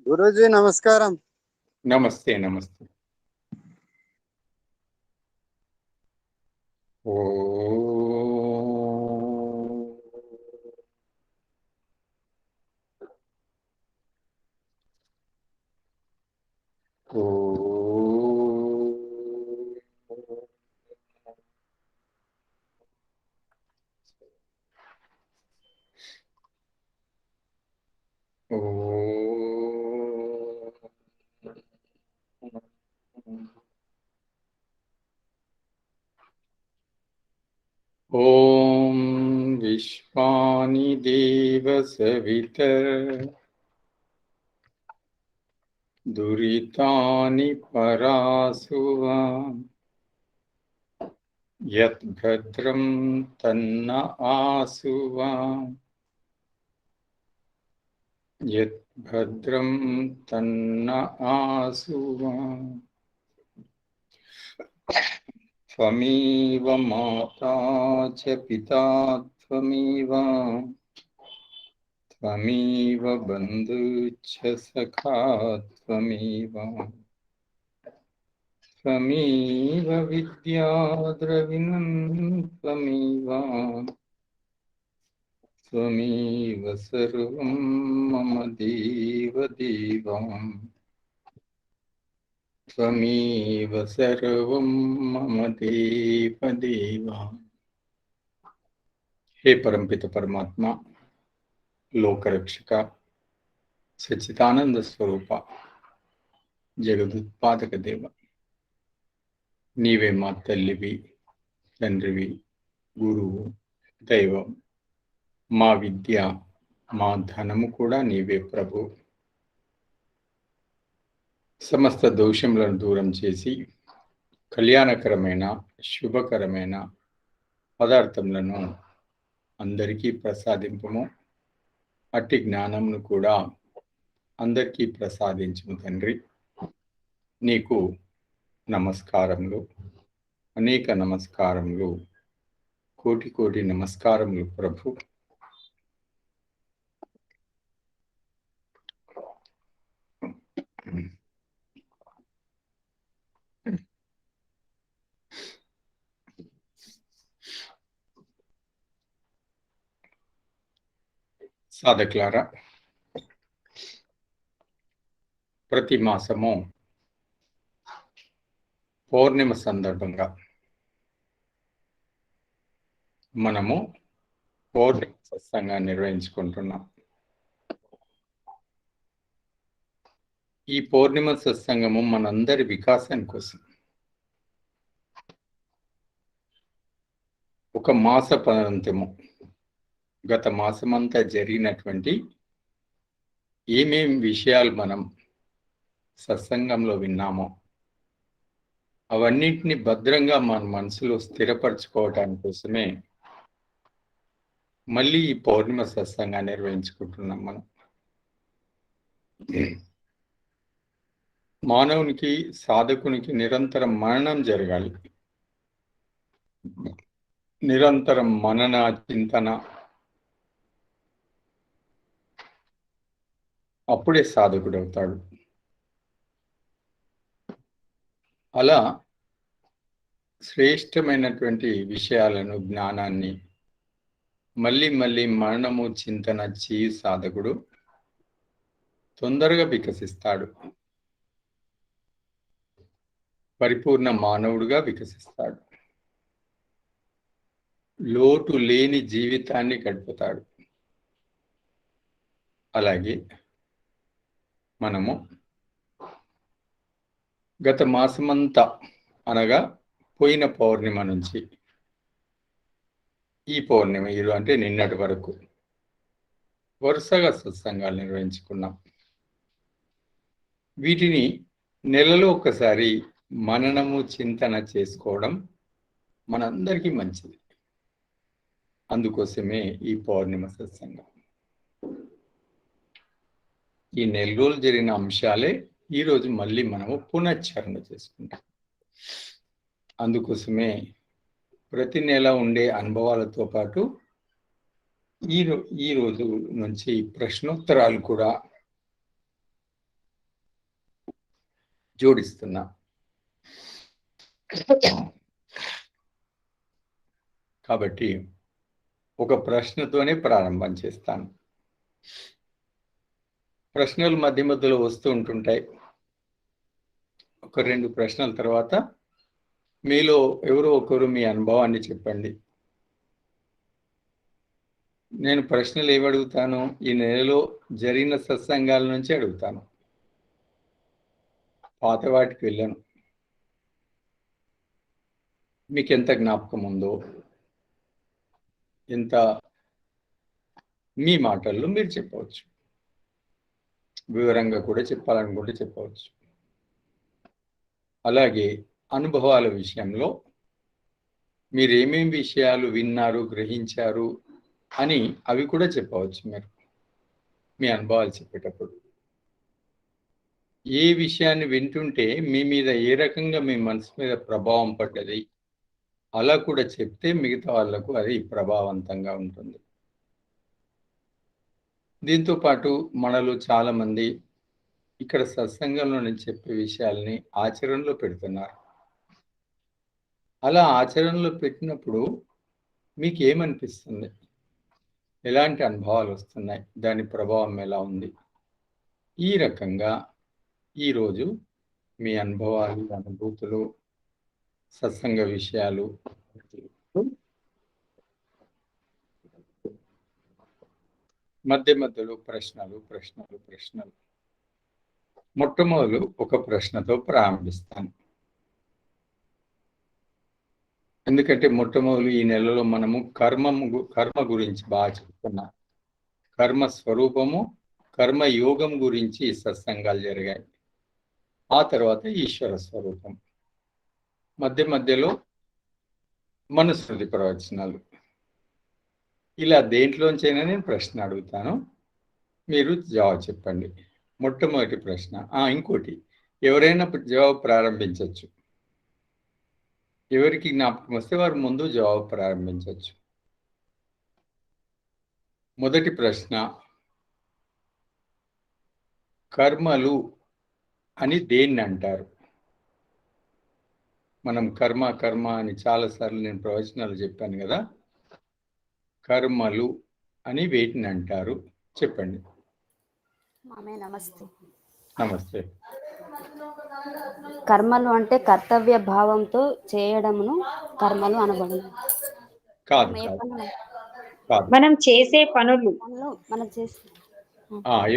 గురూజీ నమస్కారం. నమస్తే నమస్తే. ఓ ఓం విశ్వాని దేవ సవితర్ దురితాని పరాసువా యద్భద్రం తన్న ఆసువా యద్భద్రం తన్న ఆసువా త్వమేవ మాతా చ పితా త్వమేవ త్వమేవ బంధుశ్చ సఖా త్వమేవ త్వమేవ విద్యా ద్రవిణం త్వమేవ త్వమేవ సర్వం మమ దేవ దేవా త్వమేవ సర్వం మమ దేవ దేవా. హే పరంపిత పరమాత్మ, లోకరక్షక, సచ్చిదానంద స్వరూప, జగదుత్పాదక దేవ, నీవే మా తల్లివి, తండ్రివి, గురువు, దైవం, మా విద్య, మా ధనము కూడా నీవే ప్రభు. సమస్త దోషములను దూరం చేసి కళ్యాణకరమైన శుభకరమైన పదార్థములను అందరికీ ప్రసాదింపము. అట్టి జ్ఞానమును కూడా అందరికీ ప్రసాదించుము తండ్రి. నీకు నమస్కారములు, అనేక నమస్కారములు, కోటి కోటి నమస్కారములు ప్రభు. సాధకులారా, ప్రతి మాసము పౌర్ణిమ సందర్భంగా మనము పౌర్ణిమ సత్సంగాన్ని నిర్వహించుకుంటున్నాం. ఈ పౌర్ణిమ సత్సంగము మనందరి వికాసం కోసం ఒక మాస పరంతము, గత మాసమంతా జరిగినటువంటి ఏమేం విషయాలు మనం సత్సంగంలో విన్నామో అవన్నింటినీ భద్రంగా మన మనసులో స్థిరపరచుకోవటానికి కోసమే మళ్ళీ ఈ పౌర్ణిమ సత్సంగాన్ని నిర్వహించుకుంటున్నాం. మనం మానవునికి, సాధకునికి నిరంతరం మననం జరగాలి. నిరంతరం మనన చింతన, అప్పుడే సాధకుడు అవుతాడు. అలా శ్రేష్టమైనటువంటి విషయాలను, జ్ఞానాన్ని మళ్ళీ మళ్ళీ మననము చింతన చేయి సాధకుడు తొందరగా వికసిస్తాడు, పరిపూర్ణ మానవుడుగా వికసిస్తాడు, లోటు లేని జీవితాన్ని గడుపుతాడు. అలాగే మనము గత మాసమంతా, అనగా పోయిన పౌర్ణిమ నుంచి ఈ పౌర్ణిమ అంటే నిన్నటి వరకు వరుసగా సత్సంగాలు నిర్వహించుకున్నాం. వీటిని నెలలో ఒకసారి మననము చింతన చేసుకోవడం మనందరికీ మంచిది. అందుకోసమే ఈ పౌర్ణిమ సత్సంగం. ఈ నెల రోజులు జరిగిన అంశాలే ఈరోజు మళ్ళీ మనము పునశ్చరణ చేసుకుంటాం. అందుకోసమే ప్రతి నెల ఉండే అనుభవాలతో పాటు ఈ రోజు నుంచి ప్రశ్నోత్తరాలు కూడా జోడిస్తున్నా. కాబట్టి ఒక ప్రశ్నతోనే ప్రారంభం చేస్తాను. ప్రశ్నలు మధ్య మధ్యలో వస్తూ ఉంటుంటాయి. ఒక 2 ప్రశ్నల తర్వాత మీలో ఎవరో ఒకరు మీ అనుభవాన్ని చెప్పండి. నేను ప్రశ్నలు ఏమి అడుగుతాను? ఈ నెలలో జరిగిన సత్సంగాల నుంచి అడుగుతాను. పాత వాటికి వెళ్ళను. మీకు ఎంత జ్ఞాపకం ఉందో, ఎంత మీ మాటల్లో మీరు చెప్పవచ్చు. వివరంగా కూడా చెప్పాలనుకుంటే చెప్పవచ్చు. అలాగే అనుభవాల విషయంలో మీరు ఏమేం విషయాలు విన్నారు, గ్రహించారు అని అవి కూడా చెప్పవచ్చు. మీరు మీ అనుభవాలు చెప్పేటప్పుడు ఏ విషయాన్ని వింటుంటే మీ మీద ఏ రకంగా మీ మనసు మీద ప్రభావం పడ్డది అలా కూడా చెప్తే మిగతా వాళ్లకు అది ప్రభావవంతంగా ఉంటుంది. దీంతో పాటు మనలో చాలా మంది ఇక్కడ సత్సంగంలో నేను చెప్పే విషయాల్ని ఆచరణలో పెడుతున్నారు. అలా ఆచరణలో పెట్టినప్పుడు మీకు ఏమనిపిస్తుంది? ఎలాంటి అనుభవాలు వస్తున్నాయి? దాని ప్రభావం ఎలా ఉంది? ఈ రకంగా ఈరోజు మీ అనుభవాలు, అనుభూతులు, సత్సంగ విషయాలు మధ్య మధ్యలో ప్రశ్నలు. మొట్టమొదలు ఒక ప్రశ్నతో ప్రారంభిస్తాను. ఎందుకంటే మొట్టమొదలు ఈ నెలలో మనము కర్మ గురించి బాగా చెప్తున్నాం. కర్మ స్వరూపము, కర్మ యోగం గురించి సత్సంగాలు జరిగాయి. ఆ తర్వాత ఈశ్వర స్వరూపం. మధ్య మధ్యలో మనుస్మృతి ప్రవచనాలు. ఇలా దేంట్లోంచైనా నేను ప్రశ్న అడుగుతాను, మీరు జవాబు చెప్పండి. మొట్టమొదటి ప్రశ్న. ఇంకోటి, ఎవరైనా జవాబు ప్రారంభించవచ్చు. ఎవరికి జ్ఞాపకం వస్తే వారు ముందు జవాబు ప్రారంభించవచ్చు. మొదటి ప్రశ్న, కర్మలు అని దేన్ని అంటారు? మనం కర్మ అని చాలాసార్లు నేను ప్రవచనాలు చెప్పాను కదా. కర్మలు అని వేటిని అంటారు చెప్పండి. నమస్తే. నమస్తే. కర్మలు అంటే కర్తవ్య భావంతో చేయడమును కర్మలు అనబడును. కాదు, మనం చేసే పనులు. మనం చేసే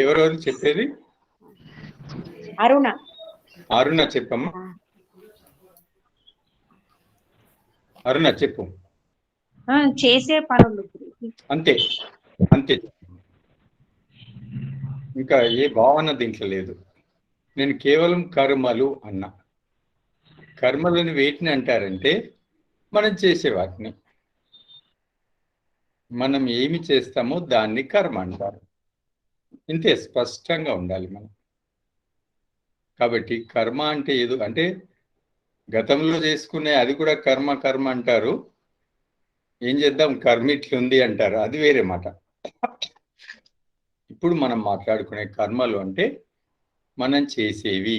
ఎవరెవరు చెప్పేది? అరుణ చెప్పమ్మా. అరుణ చెప్పు. చేసే పనులు అంతే. ఇంకా ఏ భావన దీంట్లో లేదు. నేను కేవలం కర్మలు అన్నా. కర్మలను వేటిని అంటారంటే మనం చేసే వాటిని. మనం ఏమి చేస్తామో దాన్ని కర్మ అంటారు. ఇంతే, స్పష్టంగా ఉండాలి మనం. కాబట్టి కర్మ అంటే ఏదో అంటే గతంలో చేసుకునే అది కూడా కర్మ అంటారు. ఏం చేద్దాం, కర్మ ఇట్లుంది అంటారు, అది వేరే మాట. ఇప్పుడు మనం మాట్లాడుకునే కర్మలు అంటే మనం చేసేవి,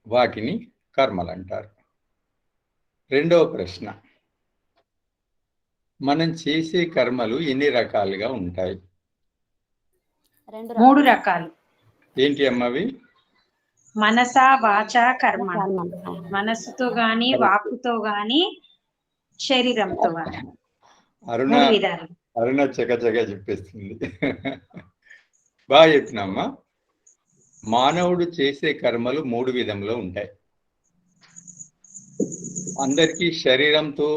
వాటిని కర్మలు అంటారు. రెండవ ప్రశ్న, మనం చేసే కర్మలు ఎన్ని రకాలుగా ఉంటాయి? 3 రకాలు. ఏంటి అమ్మవి? మనస, వాచ, కర్మ. మనస్సుతో గాని, వాక్కుతో గాని, శరీరంతో గాని. అరుణ చకచక చెప్పేస్తుంది. బాగా చెప్పినమ్మా. మానవుడు చేసే కర్మలు 3 విధంలో ఉంటాయి. అందరికీ శరీరంతో,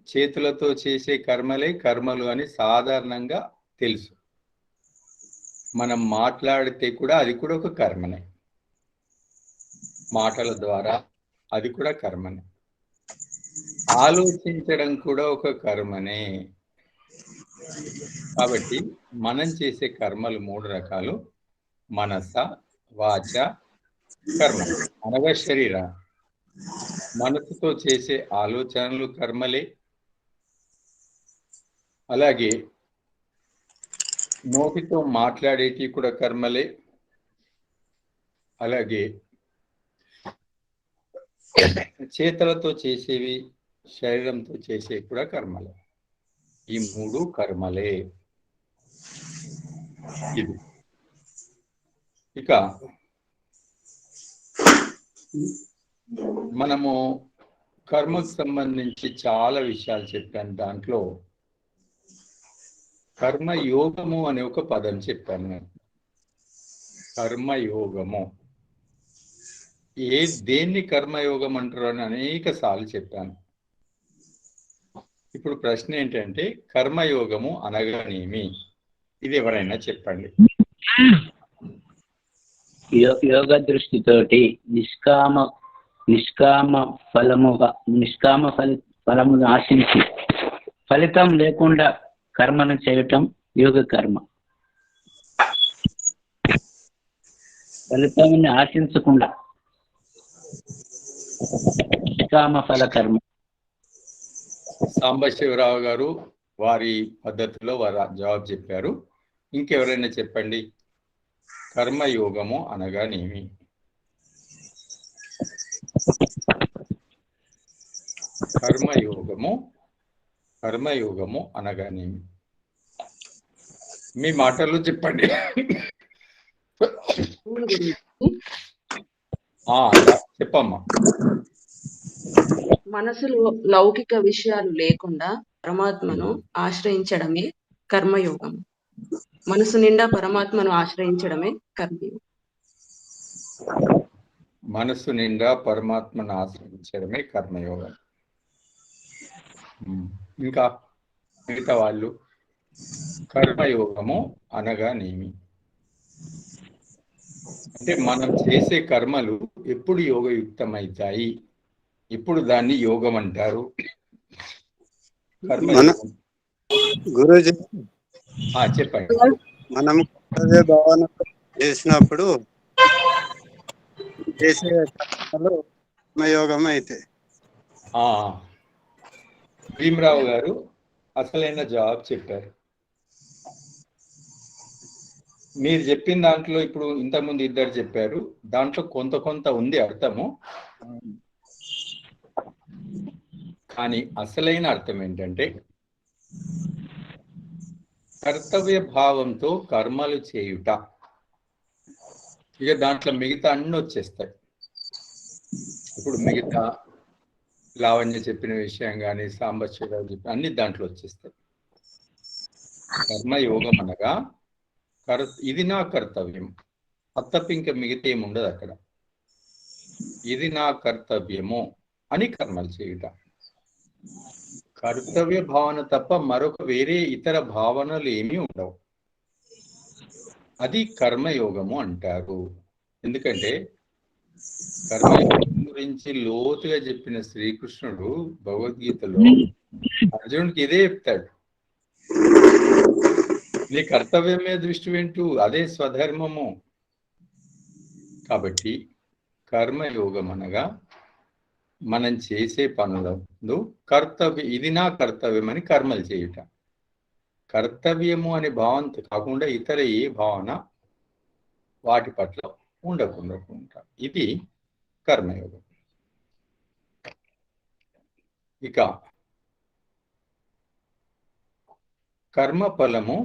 చేతులతో చేసే కర్మలే కర్మలు అని సాధారణంగా తెలుసు. మనం మాట్లాడితే కూడా అది కూడా ఒక కర్మనే. మాటల ద్వారా అది కూడా కర్మనే. ఆలోచించడం కూడా ఒక కర్మనే. కాబట్టి మనం చేసే కర్మలు 3 రకాలు: మనస, వాచ, కర్మ అనగా శరీర. మనసుతో చేసే ఆలోచనలు కర్మలే. అలాగే నోటితో మాట్లాడేటి కూడా కర్మలే. అలాగే చేతులతో చేసేవి, శరీరంతో చేసేవి కూడా కర్మలే. ఈ 3 కర్మలే. ఇది ఇక మనము కర్మకు సంబంధించి చాలా విషయాలు చెప్పాను. దాంట్లో కర్మయోగము అనే ఒక పదం చెప్పాను నేను. కర్మయోగము దేన్ని కర్మయోగం అంటారు అని అనేక సార్లు చెప్పాను. ఇప్పుడు ప్రశ్న ఏంటంటే కర్మయోగము అనగానేమి? ఇది ఎవరైనా చెప్పండి. యోగ దృష్టితోటి నిష్కామ ఫలమును ఆశించి ఫలితం లేకుండా కర్మను చేయటం యోగ కర్మ. ఫలితాన్ని ఆశించకుండా నిష్కామ ఫల కర్మ. సాంబశివరావు గారు వారి పద్ధతిలో వారు జవాబు చెప్పారు. ఇంకెవరైనా చెప్పండి, కర్మయోగము అనగానేమి? కర్మయోగము అనగానేమి? మీ మాటల్లో చెప్పండి. చెప్పమ్మా. మనసులో లౌకిక విషయాలు లేకుండా పరమాత్మను ఆశ్రయించడమే కర్మయోగం. మనసు నిండా పరమాత్మను ఆశ్రయించడమే కర్మయోగం. మనసు నిండా పరమాత్మను ఆశ్రయించడమే కర్మయోగం. ఇంకా మిగతా వాళ్ళు కర్మయోగము అనగానేమి? అంటే మనం చేసే కర్మలు ఎప్పుడు యోగయుక్తమవుతాయి, ఇప్పుడు దాన్ని యోగం అంటారు. గురూజీ చెప్పండి. మనం కర్తవ్య భావన చేసినప్పుడు చేసే కర్మలు కర్మయోగం అయితే. భీమరావు గారు అసలైన జవాబు చెప్పారు. మీరు చెప్పిన దాంట్లో ఇప్పుడు ఇంతకుముందు ఇద్దరు చెప్పారు, దాంట్లో కొంత ఉంది అర్థము. కానీ అసలైన అర్థం ఏంటంటే కర్తవ్య భావంతో కర్మలు చేయుట. ఇక దాంట్లో మిగతా అన్ని వచ్చేస్తాయి. ఇప్పుడు మిగతా లావణ్య చెప్పిన విషయం కానీ సాంబశివరావు చెప్పిన అన్ని దాంట్లో వచ్చేస్తాయి. కర్మయోగం అనగా ఇది నా కర్తవ్యం, అత్తప్ప ఇంకా మిగతా ఏముండదు అక్కడ. ఇది నా కర్తవ్యము అని కర్మలు చేయుట. కర్తవ్య భావన తప్ప మరొక వేరే ఇతర భావనలు ఏమీ ఉండవు. అది కర్మయోగము అంటారు. ఎందుకంటే కర్మయోగం గురించి లోతుగా చెప్పిన శ్రీకృష్ణుడు భగవద్గీతలో అర్జునుడికి ఇదే చెప్తాడు. నీ కర్తవ్యమే దృష్టి వింటూ అదే స్వధర్మము. కాబట్టి కర్మయోగం అనగా మనం చేసే పనులందు కర్తవ్యం, ఇది నా కర్తవ్యం అని కర్మలు చేయుట. కర్తవ్యము అనే భావంతో కాకుండా ఇతర ఏ భావన వాటి పట్ల ఉండకుండా ఉంటాం. ఇది కర్మయోగం. ఇక కర్మఫలము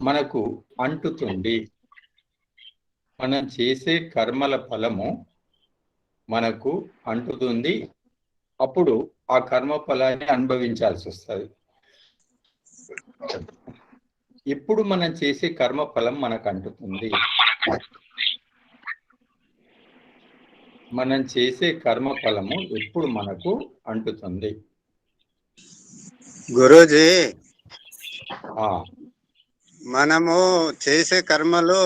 మనకు అంటుతుంది. మనం చేసే కర్మల ఫలము మనకు అంటుతుంది. అప్పుడు ఆ కర్మ ఫలాన్ని అనుభవించాల్సి వస్తుంది. ఎప్పుడు మనం చేసే కర్మ ఫలం మనకు అంటుతుంది? మనం చేసే కర్మ ఫలము ఎప్పుడు మనకు అంటుతుంది? గురూజీ, మనము చేసే కర్మలు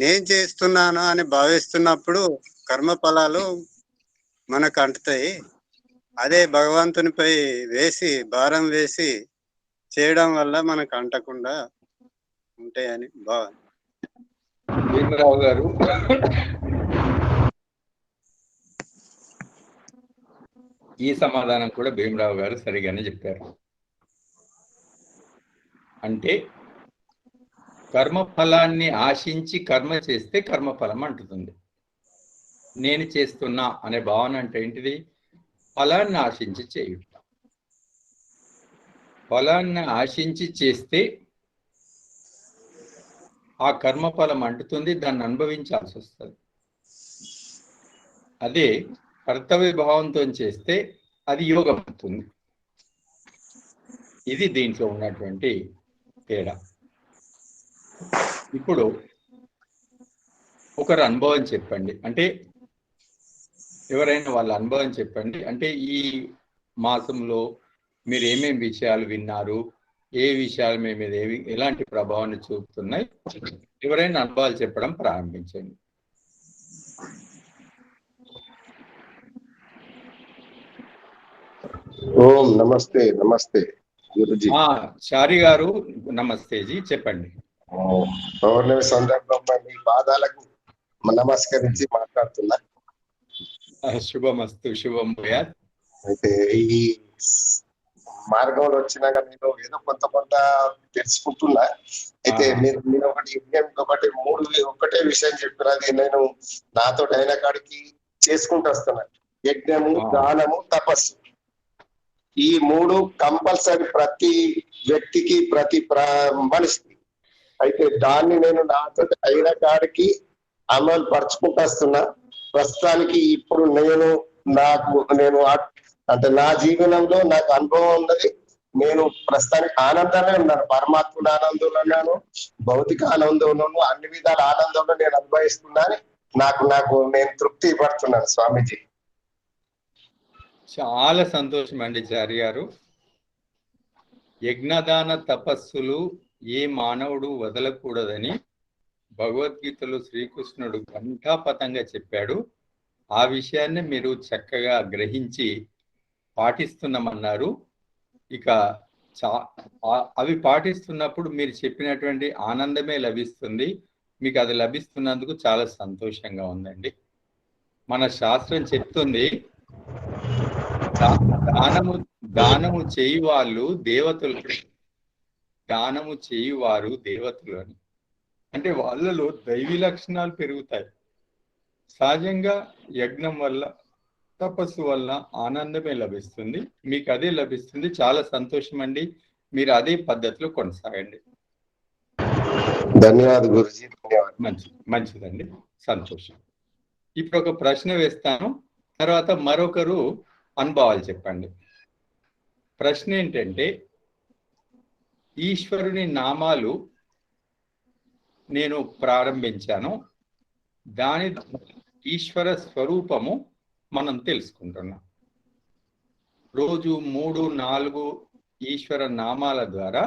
నేను చేస్తున్నాను అని భావిస్తున్నప్పుడు కర్మ ఫలాలు మనకు అంటుతాయి. అదే భగవంతునిపై భారం వేసి చేయడం వల్ల మనకు అంటకుండా ఉంటాయని భావన. భీమరావు గారు ఈ సమాధానం కూడా భీమరావు గారు సరిగానే చెప్పారు. అంటే కర్మఫలాన్ని ఆశించి కర్మ చేస్తే కర్మఫలం అంటుతుంది. నేను చేస్తున్నా అనే భావన అంటే ఏంటిది? ఫలాన్ని ఆశించి చేయుట. ఫలాన్ని ఆశించి చేస్తే ఆ కర్మఫలం అంటుతుంది, దాన్ని అనుభవించాల్సి వస్తుంది. అదే కర్తవ్య భావంతో చేస్తే అది యోగం అవుతుంది. ఇది దీంట్లో ఉన్నటువంటి తేడా. ఇప్పుడు ఒకరు అనుభవం చెప్పండి, అంటే ఎవరైనా వాళ్ళ అనుభవం చెప్పండి. అంటే ఈ మాసంలో మీరు ఏమేమి విషయాలు విన్నారు, ఏ విషయాలు మీ మీద ఎలాంటి ప్రభావాన్ని చూపుతున్నాయి, ఎవరైనా అనుభవాలు చెప్పడం ప్రారంభించండి. ఓం నమస్తే. నమస్తే గురుజీ. చారి గారు నమస్తే జీ, చెప్పండి. పౌర్ణమి సందర్భంగా మీ పాదాలకు నమస్కరించి మాట్లాడుతున్నా. శుభమస్తు, శుభం భూయాత్. అయితే ఈ మార్గంలో వచ్చినాక నేను ఏదో కొంత తెలుసుకుంటున్నా. అయితే మీరు ఒకటే విషయం చెప్పినది నేను నాతో అయిన కాడికి చేసుకుంటూ వస్తున్నా. యజ్ఞము, దానము, తపస్సు, ఈ 3 కంపల్సరీ ప్రతి వ్యక్తికి, ప్రతి మనిషికి. అయితే దాన్ని నేను నాతో అయిన కాడికి అమలు పరుచుకుంటూ వస్తున్నా. ప్రస్తుతానికి ఇప్పుడు నేను అంటే నా జీవనంలో నాకు అనుభవం ఉన్నది. నేను ప్రస్తుతానికి ఆనందంలో ఉన్నాను, పరమాత్ముడు ఆనందంలో ఉన్నాను, భౌతిక ఆనందంలోను, అన్ని విధాల ఆనందంలో నేను అనుభవిస్తున్నాను. నేను తృప్తి పడుతున్నాను స్వామీజీ. చాలా సంతోషం అండి చారి గారు. యజ్ఞదాన తపస్సులు ఏ మానవుడు వదలకూడదని భగవద్గీతలో శ్రీకృష్ణుడు ఘంటాపథంగా చెప్పాడు. ఆ విషయాన్ని మీరు చక్కగా గ్రహించి పాటిస్తున్నామన్నారు. ఇక అవి పాటిస్తున్నప్పుడు మీరు చెప్పినటువంటి ఆనందమే లభిస్తుంది. మీకు అది లభిస్తున్నందుకు చాలా సంతోషంగా ఉందండి. మన శాస్త్రం చెప్తుంది, దానము చేయి వాళ్ళు దేవతలు, దానము చేయువారు దేవతలు అని. అంటే వాళ్ళలో దైవీ లక్షణాలు పెరుగుతాయి. సహజంగా యజ్ఞం వల్ల, తపస్సు వల్ల ఆనందమే లభిస్తుంది. మీకు అదే లభిస్తుంది. చాలా సంతోషం అండి. మీరు అదే పద్ధతిలో కొనసాగండి. ధన్యవాదాలు గురుజీ. మంచిదండి, సంతోషం. ఇప్పుడు ఒక ప్రశ్న వేస్తాను, తర్వాత మరొకరు అనుభవాలు చెప్పండి. ప్రశ్న ఏంటంటే, ఈశ్వరుని నామాలు నేను ప్రారంభించాను, దాని ఈశ్వర స్వరూపము మనం తెలుసుకుంటున్నాం. రోజు 3-4 ఈశ్వర నామాల ద్వారా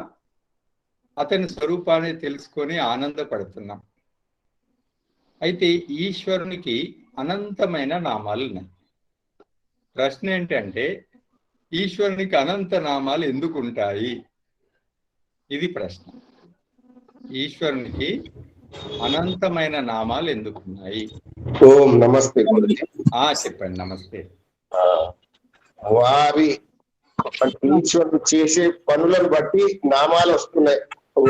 అతని స్వరూపాన్ని తెలుసుకొని ఆనందపడుతున్నాం. అయితే ఈశ్వరునికి అనంతమైన నామాలు ఉన్నాయి. ప్రశ్న ఏంటంటే, ఈశ్వరునికి అనంత నామాలు ఎందుకు ఉంటాయి? ఇది ప్రశ్న. ఈశ్వరునికి అనంతమైన నామాలు ఎందుకున్నాయి? ఓం నమస్తే గురుజీ. చెప్పండి. నమస్తే. వారి ఈశ్వరుడు చేసే పనులను బట్టి నామాలు వస్తున్నాయి.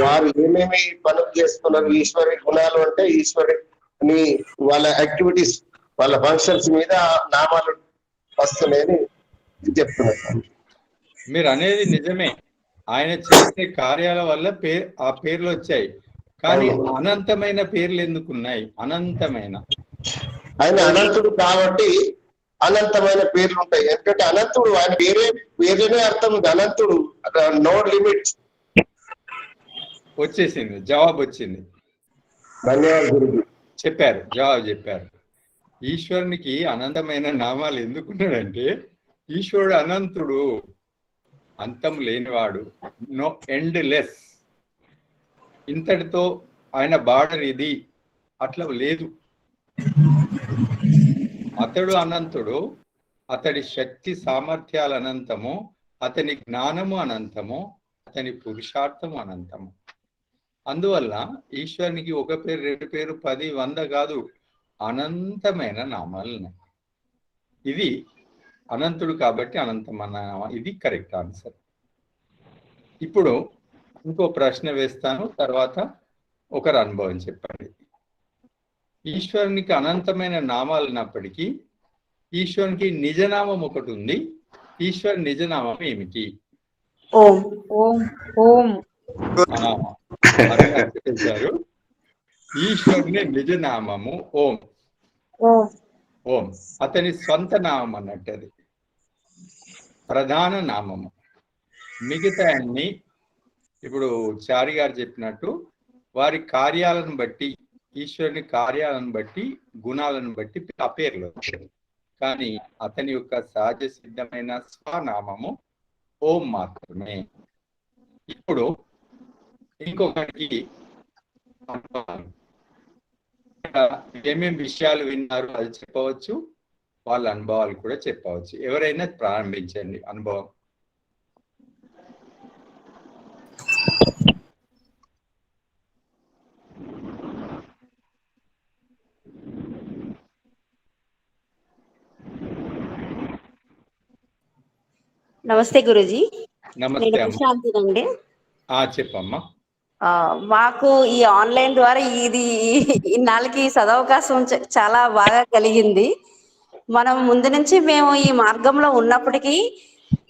వారు ఏమేమి పనులు చేస్తున్నారు, ఈశ్వరి గుణాలు అంటే ఈశ్వరుని వాళ్ళ యాక్టివిటీస్, వాళ్ళ ఫంక్షన్స్ మీద నామాలు వస్తున్నాయని చెప్తున్నారు. మీరు అనేది నిజమే. ఆయన చేసే కార్యాల వల్ల ఆ పేర్లు వచ్చాయి. కానీ అనంతమైన పేర్లు ఎందుకున్నాయి? అనంతమైన, ఆయన అనంతుడు కాబట్టి అనంతమైన పేర్లు ఉంటాయి. ఎందుకంటే అనంతుడు, ఆయన వేరేనే అర్థం ఉంది. అనంతుడు, నో లిమిట్స్. వచ్చేసింది, జవాబు వచ్చింది. ధన్యవాదాలు గురుజీ. చెప్పారు, జవాబు చెప్పారు. ఈశ్వరునికి అనంతమైన నామాలు ఎందుకున్నాడంటే, ఈశ్వరుడు అనంతుడు, అంతం లేనివాడు, నో ఎండ్ లెస్. ఇంతటితో ఆయన బార్డర్ ఇది అట్లా లేదు. అతడు అనంతుడు, అతడి శక్తి సామర్థ్యాలు అనంతము, అతని జ్ఞానము అనంతము, అతని పురుషార్థము అనంతము. అందువల్ల ఈశ్వరునికి 1 పేరు, 2 పేరు, 10, 100 కాదు, అనంతమైన నామాలు ఉన్నాయి. ఇది అనంతుడు కాబట్టి అనంతమైన నామం. ఇది కరెక్ట్ ఆన్సర్. ఇప్పుడు ఇంకో ప్రశ్న వేస్తాను, తర్వాత ఒకరు అనుభవం చెప్పండి. ఈశ్వరునికి అనంతమైన నామాలు ఉన్నప్పటికీ ఈశ్వరునికి నిజనామం ఒకటి ఉంది. ఈశ్వరు నిజనామం ఏమిటి? ఓం. ఓం. ఓం. చెప్పారు. ఈశ్వరుని నిజనామము ఓం. ఓం అతని స్వంత నామం అన్నట్టు, అది ప్రధాన నామము. మిగతా అన్ని ఇప్పుడు చారి గారు చెప్పినట్టు వారి కార్యాలను బట్టి, ఈశ్వరుని కార్యాలను బట్టి, గుణాలను బట్టి ఆ పేర్లు వచ్చాయి. కానీ అతని యొక్క సహజ సిద్ధమైన స్వనామము ఓం మాత్రమే. ఇప్పుడు ఇంకొకరికి ఏమేమి విషయాలు విన్నారు అది చెప్పవచ్చు, వాళ్ళ అనుభవాలు కూడా చెప్పవచ్చు. ఎవరైనా ప్రారంభించండి అనుభవం. నమస్తే గురూజీ. నమస్తే అమ్మా. ప్రశాంతినండి. చెప్పమ్మా. మాకు ఈ ఆన్లైన్ ద్వారా ఇది ఇన్నాళ్ళకి సదవకాశం చాలా బాగా కలిగింది. మనం ముందు నుంచి మేము ఈ మార్గంలో ఉన్నప్పటికీ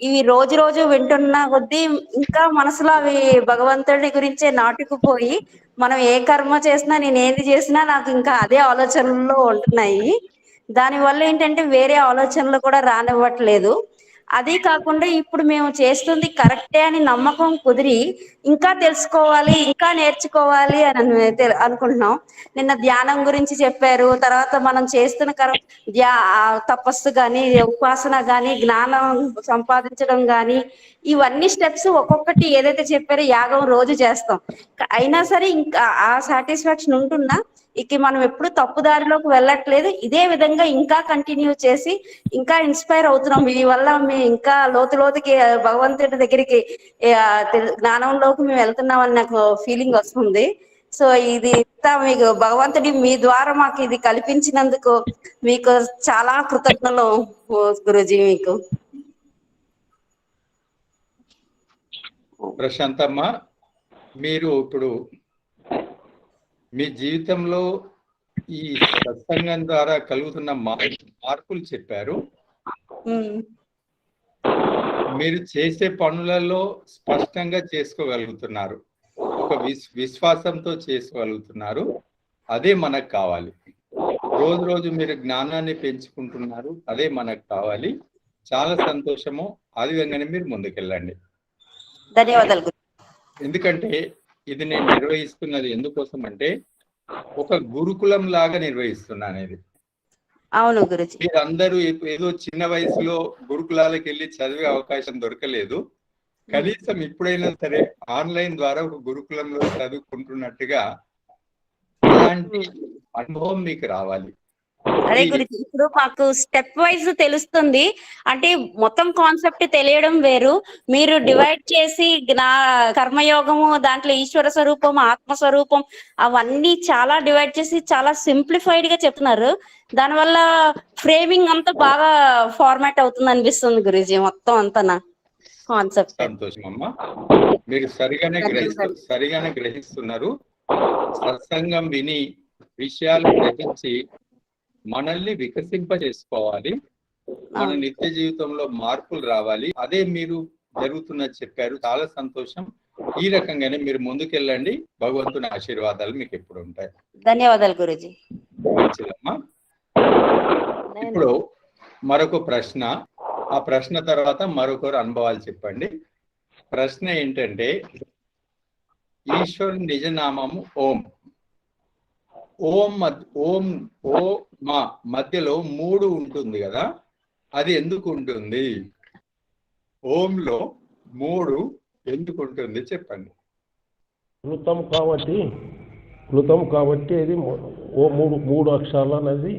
ఇవి రోజు రోజు వింటున్న కొద్దీ ఇంకా మనసులో అవి భగవంతుడి గురించే నాటుకుపోయి మనం ఏ కర్మ చేసినా, నేను ఏది చేసినా నాకు ఇంకా అదే ఆలోచనల్లో ఉంటున్నాయి. దానివల్ల ఏంటంటే వేరే ఆలోచనలు కూడా రానివ్వట్లేదు. అది కాకుండా ఇప్పుడు మేము చేస్తుంది కరెక్టే అని నమ్మకం కుదిరి ఇంకా తెలుసుకోవాలి, ఇంకా నేర్చుకోవాలి అని అనుకుంటున్నాం. నిన్న ధ్యానం గురించి చెప్పారు. తర్వాత మనం చేస్తున్న తపస్సు కానీ, ఉపాసన కానీ, జ్ఞానం సంపాదించడం కానీ, ఇవన్నీ స్టెప్స్ ఒక్కొక్కటి ఏదైతే చెప్పారో యాగం రోజు చేస్తాం. అయినా సరే ఇంకా ఆ సాటిస్ఫాక్షన్ ఉంటున్నా ఇక మనం ఎప్పుడు తప్పుదారిలోకి వెళ్ళట్లేదు. ఇదే విధంగా ఇంకా కంటిన్యూ చేసి ఇంకా ఇన్స్పైర్ అవుతున్నాం. మీ వల్ల మేము ఇంకా లోతుకి భగవంతుడి దగ్గరికి జ్ఞానంలోకి మేము వెళ్తున్నామని నాకు ఫీలింగ్ వస్తుంది. సో ఇది మీకు భగవంతుడి మీ ద్వారా మాకు ఇది కల్పించినందుకు మీకు చాలా కృతజ్ఞతలు గురూజీ. మీకు ప్రశాంతమ్మ, మీరు ఇప్పుడు మీ జీవితంలో ఈ సత్సంగం ద్వారా కలుగుతున్న మార్పులు చెప్పారు. మీరు చేసే పనులలో స్పష్టంగా చేసుకోగలుగుతున్నారు, ఒక విశ్వాసంతో చేసుకోగలుగుతున్నారు. అదే మనకు కావాలి. రోజు రోజు మీరు జ్ఞానాన్ని పెంచుకుంటున్నారు, అదే మనకు కావాలి. చాలా సంతోషము. ఆ విధంగానే మీరు ముందుకెళ్ళండి. ధన్యవాదాలు. ఎందుకంటే ఇది నేను నిర్వహిస్తున్నది ఎందుకోసం అంటే ఒక గురుకులం లాగా నిర్వహిస్తున్నాను ఇది. అవును గురుజీ. మీరందరూ ఏదో చిన్న వయసులో గురుకులాలకు వెళ్ళి చదివే అవకాశం దొరకలేదు. కనీసం ఇప్పుడైనా సరే ఆన్లైన్ ద్వారా ఒక గురుకులంలో చదువుకుంటున్నట్టుగా అలాంటి అనుభవం మీకు రావాలి. అదే గురించి ఇప్పుడు మాకు స్టెప్ వైజ్ తెలుస్తుంది. అంటే మొత్తం కాన్సెప్ట్ తెలియడం వేరు, మీరు డివైడ్ చేసి కర్మయోగము, దాంట్లో ఈశ్వర స్వరూపం, ఆత్మస్వరూపం అవన్నీ చాలా డివైడ్ చేసి చాలా సింప్లిఫైడ్ గా చెప్తున్నారు. దానివల్ల ఫ్రేమింగ్ అంతా బాగా ఫార్మాట్ అవుతుంది అనిపిస్తుంది గురూజీ. మొత్తం అంతా కాన్సెప్ట్. సంతోషం అమ్మా, మీరు సరిగానే గ్రహిస్తున్నారు. సత్సంగం విని విషయాలు గ్రహించి మనల్ని వికసింపజేసుకోవాలి. మన నిత్య జీవితంలో మార్పులు రావాలి. అదే మీరు జరుగుతున్నది చెప్పారు. చాలా సంతోషం. ఈ రకంగానే మీరు ముందుకెళ్ళండి. భగవంతుని ఆశీర్వాదాలు మీకు ఎప్పుడు ఉంటాయి. ధన్యవాదాలు గురూజీ. మంచిదమ్మా. ఇప్పుడు మరొక ప్రశ్న, ఆ ప్రశ్న తర్వాత మరొకరు అనుభవాలు చెప్పండి. ప్రశ్న ఏంటంటే, ఈశ్వరుని నిజనామము ఓం. ఓం మా మధ్యలో 3 ఉంటుంది కదా, అది ఎందుకు ఉంటుంది? ఓంలో 3 ఎందుకు ఉంటుంది చెప్పండి. క్లుతం కాబట్టి అది మూడు అక్షరాలు అనేది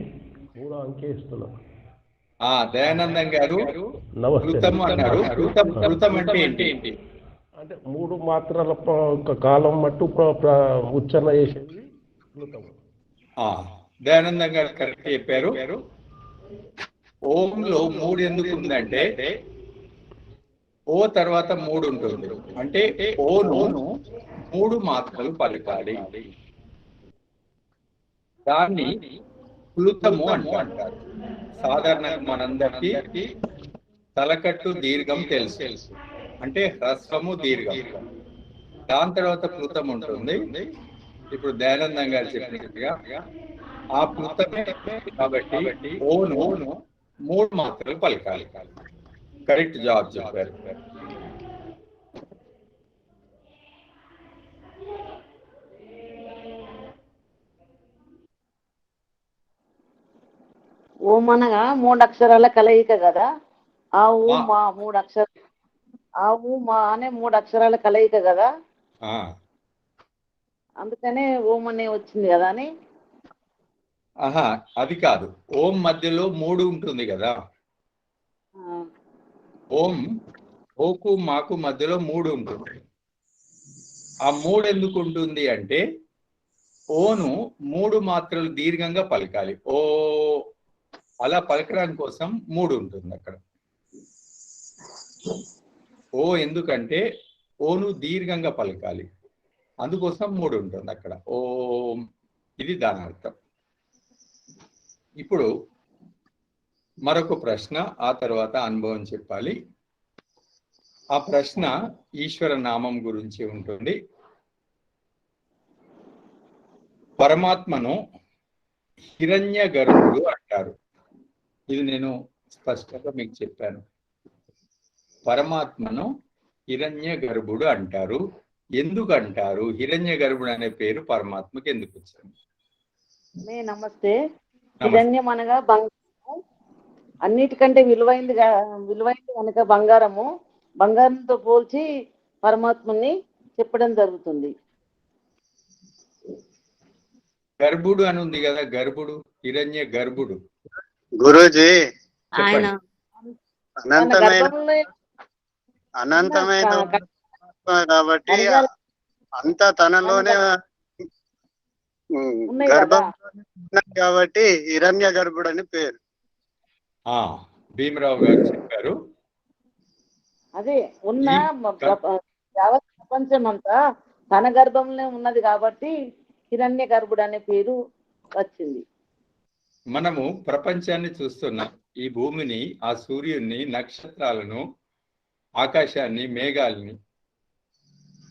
3 అంకె ఇస్తున్నాం. దయానందం గారు క్లుతం అన్నారు. క్లుతం అంటే ఏంటి? అంటే 3 మాత్రల కాలం మట్టు ఉచ్చారణ చేసేది క్లుతం. దయానందం గారు కరెక్ట్ చెప్పారు. ఓంలో 3 ఎందుకు ఉందంటే ఓ తర్వాత 3 ఉంటుంది. అంటే ఓను 3 మాత్రలు పలకాలి. దాన్ని ప్లుతము అంటారు. సాధారణంగా మనందరికీ తలకట్టు దీర్ఘం తెలుసు, అంటే హ్రస్వము దీర్ఘం. దాని తర్వాత ప్లుతం ఉంటుంది. ఇప్పుడు దయానందం గారు చెప్పినట్టుగా ఆ ప్లుతమే కాబట్టి ఓను 3 మాత్రలు పలకాలి. కరెక్ట్ జాబ్ చెప్పారు. ఓం అనగా 3 అక్షరాల కలయిక కదా. ఆ ఊ మా 3 అక్షరాలు, ఆ ఊ మా అనే 3 అక్షరాల కలయిక కదా, అందుకనే ఓం అనే వచ్చింది కదా అని. ఆహా, అది కాదు. ఓం మధ్యలో 3 ఉంటుంది కదా. ఓం ఓకు మాకు మధ్యలో 3 ఉంటుంది. ఆ 3 ఎందుకు ఉంటుంది అంటే ఓను 3 మాత్రలు దీర్ఘంగా పలకాలి. ఓ అలా పలకడానికి కోసం 3 ఉంటుంది అక్కడ. ఓ ఎందుకంటే ఓను దీర్ఘంగా పలకాలి, అందుకోసం 3 ఉంటుంది అక్కడ. ఓం, ఇది దాని అర్థం. ఇప్పుడు మరొక ప్రశ్న, ఆ తర్వాత అనుభవం చెప్పాలి. ఆ ప్రశ్న ఈశ్వర నామం గురించి ఉంటుంది. పరమాత్మను హిరణ్య గర్భుడు అంటారు. ఇది నేను స్పష్టంగా మీకు చెప్పాను. పరమాత్మను హిరణ్య గర్భుడు అంటారు. ఎందుకు అంటారు? హిరణ్య గర్భుడు అనే పేరు పరమాత్మకి ఎందుకు వచ్చింది? నమస్తే. హిరణ్యం అనగా బంగారము, అన్నిటికంటే విలువైంది కనుక బంగారము. బంగారంతో పోల్చి పరమాత్మని చెప్పడం జరుగుతుంది. గర్భుడు అని ఉంది కదా, గర్భుడు, హిరణ్య గర్భుడు. గురూజీ, ఆయన అనంతమైన కాబట్టి అంతా తనలోనే గర్భం కాబట్టి హిరణ్య గర్భుడు అని పేరు. భీమరావు గారు చెప్పారు. అదే ఉన్న యావత్ ప్రపంచం అంతా తన గర్భంలో ఉన్నది కాబట్టి హిరణ్య గర్భుడు అనే పేరు వచ్చింది. మనము ప్రపంచాన్ని చూస్తున్నాం. ఈ భూమిని, ఆ సూర్యుడిని, నక్షత్రాలను, ఆకాశాన్ని, మేఘాలని.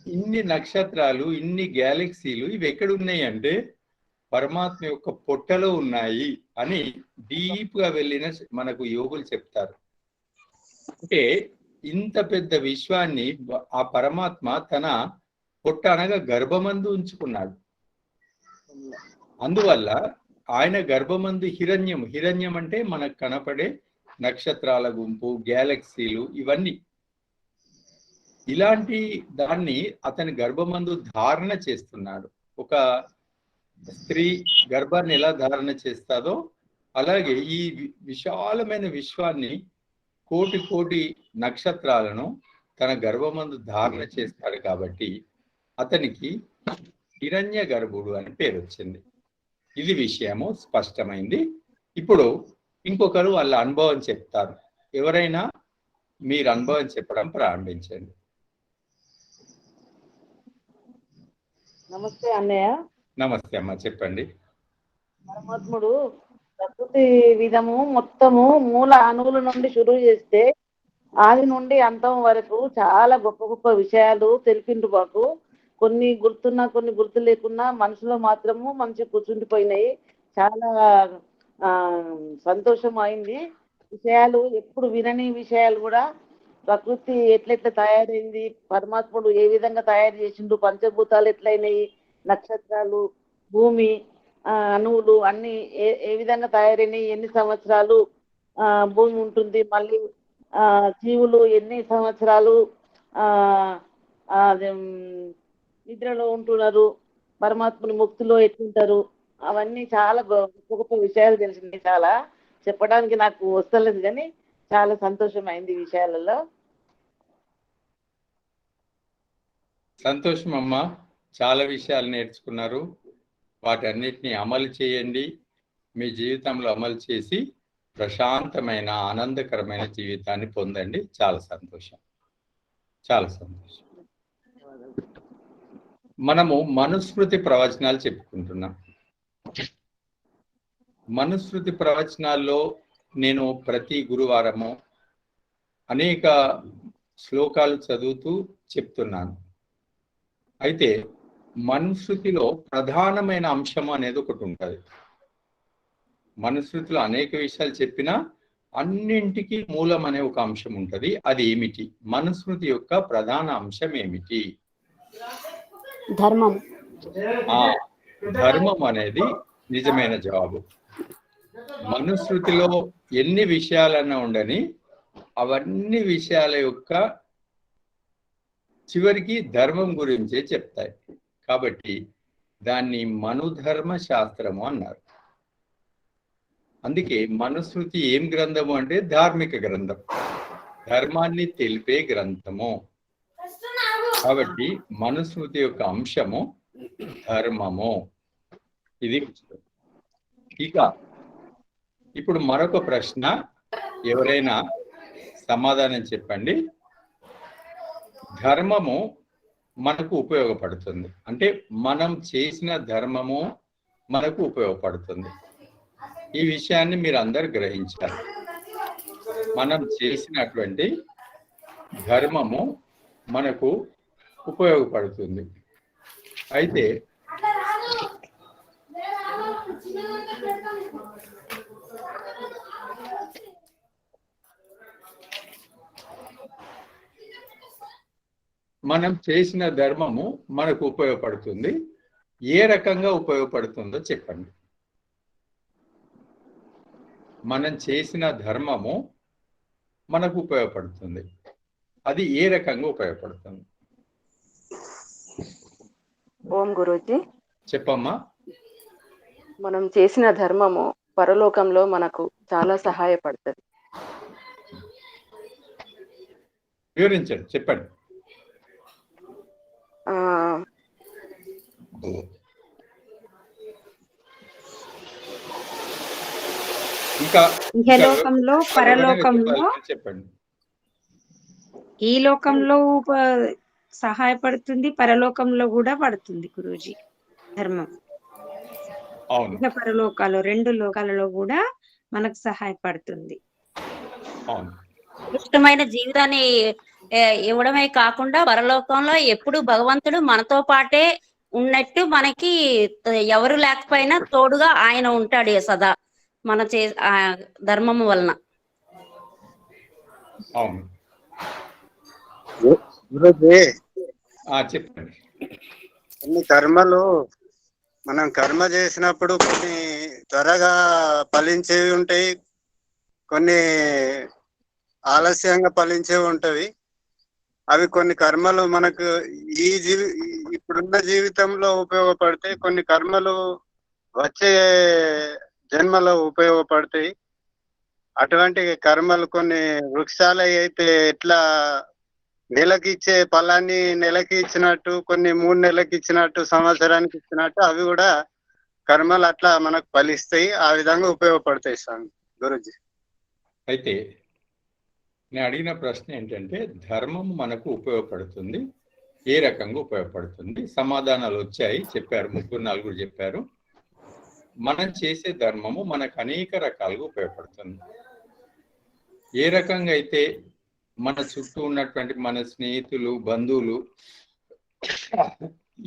ఇన్ని నక్షత్రాలు, ఇన్ని గ్యాలక్సీలు ఇవి ఎక్కడున్నాయి అంటే పరమాత్మ యొక్క పొట్టలో ఉన్నాయి అని డీప్ గా వెళ్ళిన మనకు యోగులు చెప్తారు. అంటే ఇంత పెద్ద విశ్వాన్ని ఆ పరమాత్మ తన పొట్ట అనగా గర్భమందు ఉంచుకున్నాడు. అందువల్ల ఆయన గర్భమందు హిరణ్యం, హిరణ్యం అంటే మనకు కనపడే నక్షత్రాల గుంపు, గ్యాలక్సీలు, ఇవన్నీ. ఇలాంటి దాన్ని అతని గర్భమందు ధారణ చేస్తున్నాడు. ఒక స్త్రీ గర్భాన్ని ఎలా ధారణ చేస్తాదో అలాగే ఈ విశాలమైన విశ్వాన్ని, కోటి కోటి నక్షత్రాలను తన గర్భమందు ధారణ చేస్తాడు. కాబట్టి అతనికి హిరణ్య గర్భుడు అని పేరు వచ్చింది. ఇది విషయము స్పష్టమైంది. ఇప్పుడు ఇంకొకరు వాళ్ళ అనుభవం చెప్తారు. ఎవరైనా మీరు అనుభవం చెప్పడం ప్రారంభించండి. నమస్తే అన్నయ్య. నమస్తే అమ్మ, చెప్పండి. పరమాత్ముడు ప్రకృతి విధము మొత్తము మూల అణువుల నుండి షురు చేస్తే ఆది నుండి అంతం వరకు చాలా గొప్ప గొప్ప విషయాలు తెలిపిండు మాకు. కొన్ని గుర్తున్నా, కొన్ని గుర్తు లేకున్నా మనసులో మాత్రము మంచి కూర్చుండిపోయినాయి. చాలా సంతోషం అయింది. విషయాలు ఎప్పుడు వినని విషయాలు కూడా, ప్రకృతి ఎట్లెట్లా తయారైంది, పరమాత్ముడు ఏ విధంగా తయారు చేసిండు, పంచభూతాలు ఎట్లయినాయి, నక్షత్రాలు, భూమి, అణువులు అన్ని ఏ విధంగా తయారైనాయి, ఎన్ని సంవత్సరాలు భూమి ఉంటుంది, మళ్ళీ జీవులు ఎన్ని సంవత్సరాలు నిద్రలో ఉంటున్నారు, పరమాత్మని ముక్తిలో ఎట్లుంటారు, అవన్నీ చాలా గొప్ప గొప్ప విషయాలు తెలిసింది. చాలా చెప్పడానికి నాకు వస్తలేదు కానీ చాలా సంతోషం అయింది ఈ విషయాలలో. సంతోషం అమ్మా, చాలా విషయాలు నేర్చుకున్నారు. వాటన్నిటిని అమలు చేయండి. మీ జీవితంలో అమలు చేసి ప్రశాంతమైన, ఆనందకరమైన జీవితాన్ని పొందండి. చాలా సంతోషం, చాలా సంతోషం. మనము మనుస్మృతి ప్రవచనాలు చెప్పుకుంటున్నాం. మనుస్మృతి ప్రవచనాల్లో నేను ప్రతి గురువారము అనేక శ్లోకాలు చదువుతూ చెప్తున్నాను. అయితే మనుస్మృతిలో ప్రధానమైన అంశం అనేది ఒకటి ఉంటుంది. మనుస్మృతిలో అనేక విషయాలు చెప్పినా అన్నింటికి మూలం అనే ఒక అంశం ఉంటుంది. అది ఏమిటి? మనుస్మృతి యొక్క ప్రధాన అంశం ఏమిటి? ధర్మం. ధర్మం అనేది నిజమైన జవాబు. మనుస్మృతిలో ఎన్ని విషయాలన్నా ఉండని అవన్నీ విషయాల యొక్క చివరికి ధర్మం గురించే చెప్తాయి. కాబట్టి దాన్ని మనుధర్మ శాస్త్రము అన్నారు. అందుకే మనుస్మృతి ఏం గ్రంథము అంటే ధార్మిక గ్రంథం, ధర్మాన్ని తెలిపే గ్రంథము. కాబట్టి మనుస్మృతి యొక్క అంశము ధర్మము. ఇది ఇక ఇప్పుడు మరొక ప్రశ్న, ఎవరైనా సమాధానం చెప్పండి. ధర్మము మనకు ఉపయోగపడుతుంది అంటే మనం చేసిన ధర్మము మనకు ఉపయోగపడుతుంది. ఈ విషయాన్ని మీరు అందరు గ్రహించాలి. మనం చేసినటువంటి ధర్మము మనకు ఉపయోగపడుతుంది. అయితే మనం చేసిన ధర్మము మనకు ఉపయోగపడుతుంది. ఏ రకంగా ఉపయోగపడుతుందో చెప్పండి. మనం చేసిన ధర్మము మనకు ఉపయోగపడుతుంది, అది ఏ రకంగా ఉపయోగపడుతుంది? ఓం గురూజీ, చెప్పమ్మా. మనం చేసిన ధర్మము పరలోకంలో మనకు చాలా సహాయపడుతుంది. వివరించండి, చెప్పండి. ఇంకా ఇహలోకంలో పరలోకంలో చెప్పండి. ఈ లోకంలో సహాయపడుతుంది, పరలోకంలో కూడా పడుతుంది గురూజీ ధర్మం. అవును, ఇక పరలోకాలు రెండు లోకాలలో కూడా మనకు సహాయపడుతుంది. అవును. ఉత్కృష్టమైన జీవితాన్ని ఇవ్వడమే కాకుండా పరలోకంలో ఎప్పుడు భగవంతుడు మనతో పాటే ఉన్నట్టు మనకి ఎవరు లేకపోయినా తోడుగా ఆయన ఉంటాడు సదా మన ధర్మము వలన. అవును, చెప్పండి. కొన్ని కర్మలు మనం కర్మ చేసినప్పుడు కొన్ని త్వరగా ఫలించేవి ఉంటాయి, కొన్ని ఆలస్యంగా ఫలించేవి ఉంటవి. అవి కొన్ని కర్మలు మనకు ఇప్పుడున్న జీవితంలో ఉపయోగపడతాయి, కొన్ని కర్మలు వచ్చే జన్మలో ఉపయోగపడతాయి. అటువంటి కర్మలు కొన్ని వృక్షాలు అయితే ఎట్లా నెలకి ఇచ్చే ఫలాన్ని నెలకి ఇచ్చినట్టు, కొన్ని 3 నెలలకు ఇచ్చినట్టు, సంవత్సరానికి ఇచ్చినట్టు అవి కూడా కర్మలు అట్లా మనకు ఫలిస్తాయి. ఆ విధంగా ఉపయోగపడతాయి స్వామి గురూజీ. అయితే నేను అడిగిన ప్రశ్న ఏంటంటే ధర్మం మనకు ఉపయోగపడుతుంది, ఏ రకంగా ఉపయోగపడుతుంది? సమాధానాలు వచ్చాయి, చెప్పారు, 3-4 చెప్పారు. మనం చేసే ధర్మము మనకు అనేక రకాలుగా ఉపయోగపడుతుంది. ఏ రకంగా అయితే మన చుట్టూ ఉన్నటువంటి మన స్నేహితులు, బంధువులు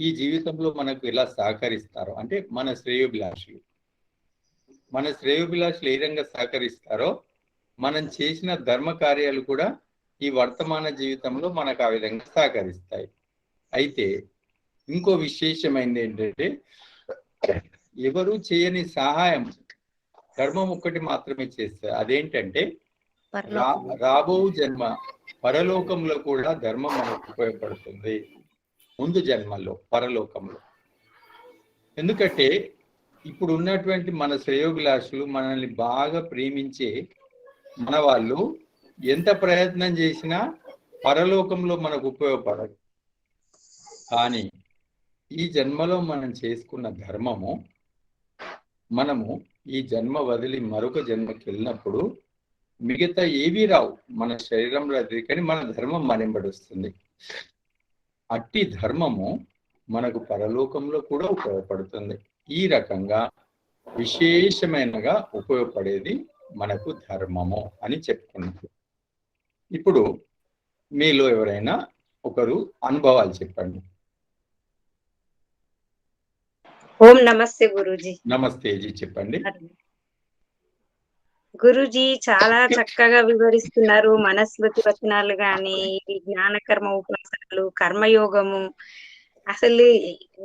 ఈ జీవితంలో మనకు ఎలా సహకరిస్తారో, అంటే మన శ్రేయోభిలాషులు ఏ విధంగా సహకరిస్తారో మనం చేసిన ధర్మ కార్యాలు కూడా ఈ వర్తమాన జీవితంలో మనకు ఆ విధంగా సహకరిస్తాయి. అయితే ఇంకో విశేషమైనది ఏంటంటే ఎవరు చేయని సహాయం ధర్మం ఒక్కటి మాత్రమే చేస్తారు. అదేంటంటే రాబో జన్మ పరలోకంలో కూడా ధర్మం మనకు ఉపయోగపడుతుంది, ముందు జన్మల్లో పరలోకంలో. ఎందుకంటే ఇప్పుడు ఉన్నటువంటి మన శ్రేయోభిలాషులు, మనల్ని బాగా ప్రేమించే మన వాళ్ళు ఎంత ప్రయత్నం చేసినా పరలోకంలో మనకు ఉపయోగపడదు. కానీ ఈ జన్మలో మనం చేసుకున్న ధర్మము మనము ఈ జన్మ వదిలి మరొక జన్మకి వెళ్ళినప్పుడు మిగతా ఏవి రావు, మన శరీరంలో అది, కానీ మన ధర్మం మనింబడిస్తుంది. అట్టి ధర్మము మనకు పరలోకంలో కూడా ఉపయోగపడుతుంది. ఈ రకంగా విశేషమైనగా ఉపయోగపడేది మనకు ధర్మము అని చెప్పుకున్నాం. ఇప్పుడు మీలో ఎవరైనా ఒకరు అనుభవాలు చెప్పండి. ఓం నమస్తే గురూజీ. నమస్తే జీ, చెప్పండి. గురూజీ చాలా చక్కగా వివరిస్తున్నారు. మనస్మృతి వచనాలు గాని, జ్ఞానకర్మ ఉపాసనలు, కర్మయోగము, అసలు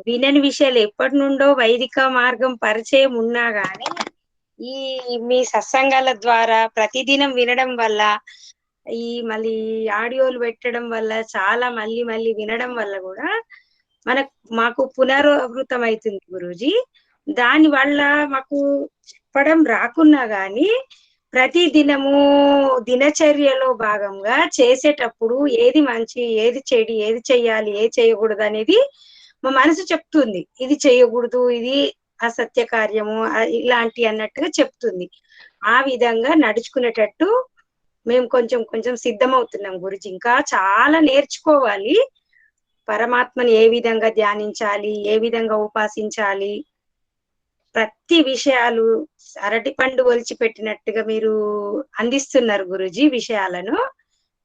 వినని విషయాలు ఎప్పటి నుండో వైదిక మార్గం పరిచయం ఉన్నా గాని ఈ మీ సత్సంగాల ద్వారా ప్రతిదినం వినడం వల్ల, ఈ మళ్ళీ ఆడియోలు పెట్టడం వల్ల, చాలా మళ్ళీ మళ్ళీ వినడం వల్ల కూడా మాకు పునరావృతం అవుతుంది గురూజీ. దాని వల్ల మాకు చెప్పడం రాకున్నా గాని ప్రతి దినము దినచర్యలో భాగంగా చేసేటప్పుడు ఏది మంచి, ఏది చెడు, ఏది చెయ్యాలి, ఏది చేయకూడదు అనేది మా మనసు చెప్తుంది. ఇది చేయకూడదు, ఇది అసత్య కార్యము, ఇలాంటి అన్నట్టుగా చెప్తుంది. ఆ విధంగా నడుచుకునేటట్టు మేము కొంచెం కొంచెం సిద్ధమవుతున్నాం గురుజీ. ఇంకా చాలా నేర్చుకోవాలి. పరమాత్మని ఏ విధంగా ధ్యానించాలి, ఏ విధంగా ఉపాసించాలి, ప్రతి విషయాలు అరటి పండు ఒలిచి పెట్టినట్టుగా మీరు అందిస్తున్నారు గురుజీ. విషయాలను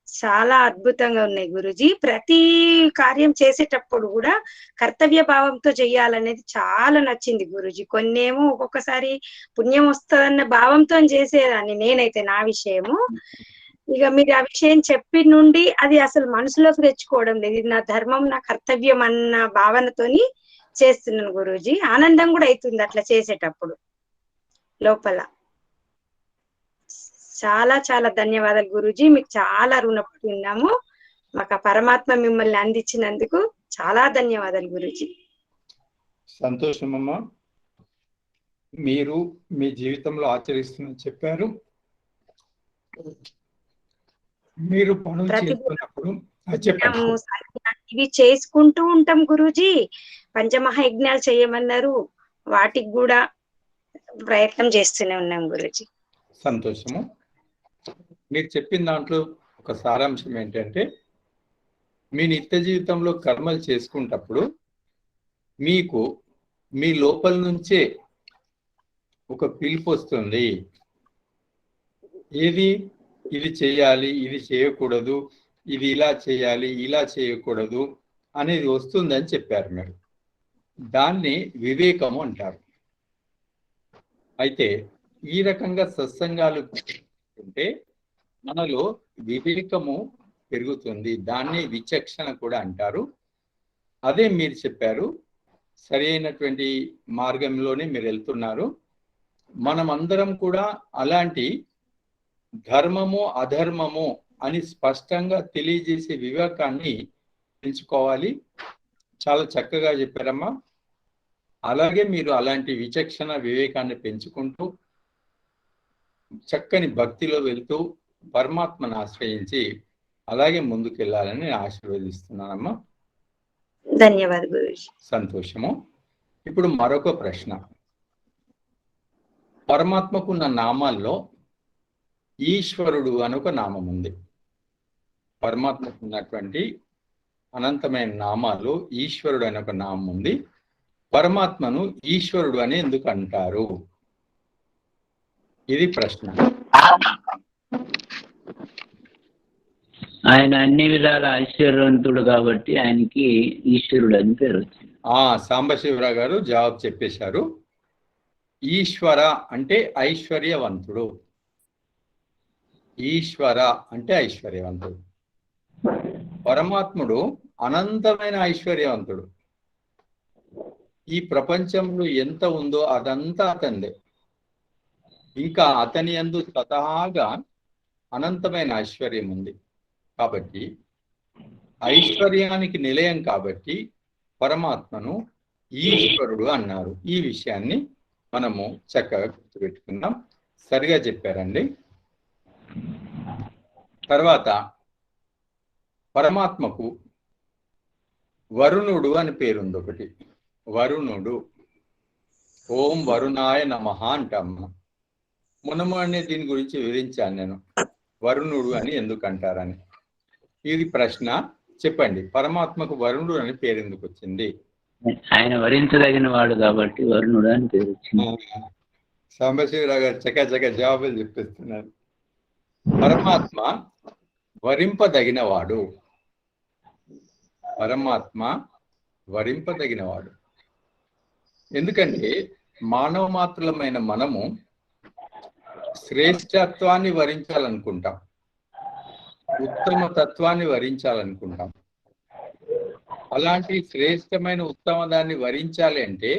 చాలా అద్భుతంగా ఉన్నాయి గురుజీ. ప్రతి కార్యం చేసేటప్పుడు కూడా కర్తవ్య భావంతో చెయ్యాలనేది చాలా నచ్చింది గురుజీ. కొన్నేమో ఒక్కొక్కసారి పుణ్యం వస్తుందన్న భావంతో చేసేదాన్ని నేనైతే, నా విషయము. ఇక మీరు ఆ విషయం చెప్పి నుండి అది అసలు మనసులోకి తెచ్చుకోవడం లేదు. ఇది నా ధర్మం, నా కర్తవ్యం అన్న భావనతోని చేస్తున్నాను గురూజీ. ఆనందం కూడా అవుతుంది అట్లా చేసేటప్పుడు లోపల. చాలా చాలా ధన్యవాదాలు గురూజీ. మీకు చాలా రుణపడి ఉన్నాము. మాకు ఆ పరమాత్మ మిమ్మల్ని అందించినందుకు చాలా ధన్యవాదాలు గురూజీ. సంతోషమమ్మా, మీరు మీ జీవితంలో ఆచరిస్తున్న చెప్పారు. మీరు పనులు చేస్తున్నప్పుడు ఇవి చేసుకుంటూ ఉంటాం గురూజీ. పంచమహాయజ్ఞాలు చేయమన్నారు, వాటికి కూడా ప్రయత్నం చేస్తూనే ఉన్నాం గురూజీ. సంతోషము. మీరు చెప్పిన దాంట్లో ఒక సారాంశం ఏంటంటే, మీ నిత్య జీవితంలో కర్మలు చేసుకుంటప్పుడు మీకు మీ లోపల నుంచే ఒక పిలుపు వస్తుంది. ఏది ఇది చేయాలి, ఇది చేయకూడదు, ఇది ఇలా చేయాలి, ఇలా చేయకూడదు అనేది వస్తుందని చెప్పారు మీరు. దాన్ని వివేకము అంటారు. అయితే ఈ రకంగా సత్సంగాలు ఉంటే మనలో వివేకము పెరుగుతుంది. దాన్ని విచక్షణ కూడా అంటారు. అదే మీరు చెప్పారు, సరి అయినటువంటి మార్గంలోనే మీరు వెళ్తున్నారు. మనమందరం కూడా అలాంటి ధర్మము అధర్మము అని స్పష్టంగా తెలియజేసే వివేకాన్ని పెంచుకోవాలి. చాలా చక్కగా చెప్పారమ్మా. అలాగే మీరు అలాంటి విచక్షణ వివేకాన్ని పెంచుకుంటూ చక్కని భక్తిలో వెళ్తూ పరమాత్మను ఆశ్రయించి అలాగే ముందుకెళ్ళాలని నేను ఆశీర్వదిస్తున్నానమ్మా. ధన్యవాదాలు గురూజీ. సంతోషము. ఇప్పుడు మరొక ప్రశ్న. పరమాత్మకున్న నామాల్లో ఈశ్వరుడు అని ఒక నామం ఉంది. పరమాత్మకు ఉన్నటువంటి అనంతమైన నామాలు ఈశ్వరుడు అనే ఒక నామం ఉంది. పరమాత్మను ఈశ్వరుడు అని ఎందుకు అంటారు? ఇది ప్రశ్న. ఆయన అన్ని విధాల ఐశ్వర్యవంతుడు కాబట్టి ఆయనకి ఈశ్వరుడు అని పేరు వచ్చింది. సాంబశివరావు గారు జవాబు చెప్పేశారు. ఈశ్వర అంటే ఐశ్వర్యవంతుడు. ఈశ్వర అంటే ఐశ్వర్యవంతుడు. పరమాత్ముడు అనంతమైన ఐశ్వర్యవంతుడు. ఈ ప్రపంచంలో ఎంత ఉందో అదంతా అతనిదే. ఇంకా అతని యందు స్వతహాగా అనంతమైన ఐశ్వర్యం ఉంది. కాబట్టి ఐశ్వర్యానికి నిలయం కాబట్టి పరమాత్మను ఈశ్వరుడు అన్నారు. ఈ విషయాన్ని మనము చక్కగా గుర్తుపెట్టుకుందాం. సరిగా చెప్పారండి. తర్వాత పరమాత్మకు వరుణుడు అని పేరుంది ఒకటి. వరుణుడు, ఓం వరుణాయ నమః అంటాం. మునము అనే దీని గురించి వివరించాను నేను, వరుణుడు అని ఎందుకు అంటారని. ఇది ప్రశ్న. చెప్పండి, పరమాత్మకు వరుణుడు అని పేరు ఎందుకు వచ్చింది? ఆయన వరించదగిన వాడు కాబట్టి వరుణుడు అని పేరు వచ్చింది. సాంబశివరావు గారు చకచక జవాబులు చెప్పిస్తున్నారు. పరమాత్మ వరింపదగినవాడు. పరమాత్మ వరింపదగినవాడు. ఎందుకంటే మానవ మాత్రులమైన మనము శ్రేష్టత్వాన్ని వరించాలనుకుంటాం, ఉత్తమ తత్వాన్ని వరించాలనుకుంటాం. అలాంటి శ్రేష్టమైన ఉత్తమ దాన్ని వరించాలి అంటే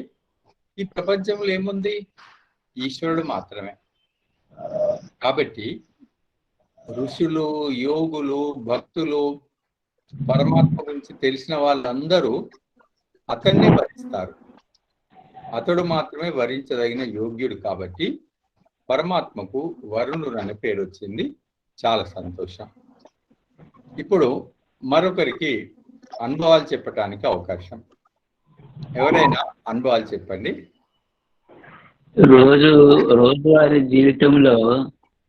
ఈ ప్రపంచంలో ఏముంది? ఈశ్వరుడు మాత్రమే. కాబట్టి ఋషులు, యోగులు, భక్తులు, పరమాత్మ గురించి తెలిసిన వాళ్ళందరూ అతన్నే వరిస్తారు. అతడు మాత్రమే వరించదగిన యోగ్యుడు. కాబట్టి పరమాత్మకు వరుణుడు అనే పేరు వచ్చింది. చాలా సంతోషం. ఇప్పుడు మరొకరికి అనుభవాలు చెప్పటానికి అవకాశం. ఎవరైనా అనుభవాలు చెప్పండి. రోజువారీ జీవితంలో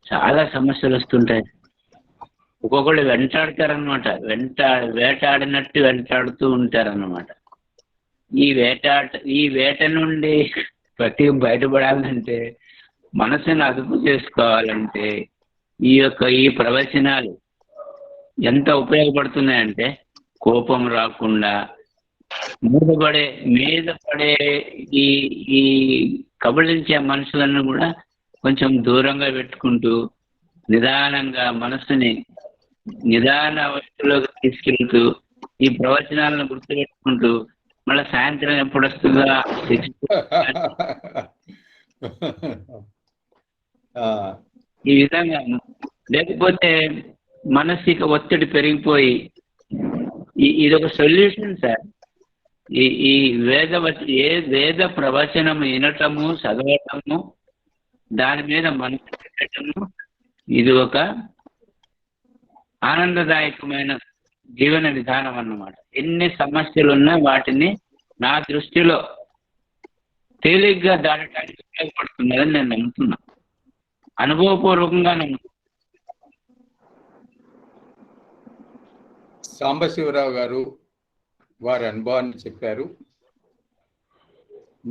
చాలా సమస్యలు వస్తుంటాయి. ఒక్కొక్కళ్ళు వెంటాడతారనమాట. వేటాడినట్టు వెంటాడుతూ ఉంటారన్నమాట. ఈ వేట నుండి బయటపడాలంటే, మనసుని అదుపు చేసుకోవాలంటే ఈ ప్రవచనాలు ఎంత ఉపయోగపడుతున్నాయంటే, కోపం రాకుండా మీద పడే ఈ కబళించే మనుషులను కూడా కొంచెం దూరంగా పెట్టుకుంటూ నిదానంగా మనసుని నిదాన అవస్థలోకి తీసుకెళ్తూ ఈ ప్రవచనాలను గుర్తుపెట్టుకుంటూ మళ్ళీ సాయంత్రం ఎప్పుడు వస్తుందా ఈ విధంగా. లేకపోతే మానసిక ఒత్తిడి పెరిగిపోయి ఇదొక సొల్యూషన్ సార్. ఈ వేద ప్రవచనము వినటము, చదవటము, దాని మీద మనసు పెట్టటము, ఇది ఒక ఆనందదాయకమైన జీవన విధానం అన్నమాట. ఎన్ని సమస్యలున్నా వాటిని నా దృష్టిలో తేలిగ్గా దాటడానికి ఉపయోగపడుతున్నదని నేను నమ్ముతున్నా, అనుభవపూర్వకంగా నమ్ముతున్నా. సాంబశివరావు గారు వారి అనుభవాన్ని చెప్పారు.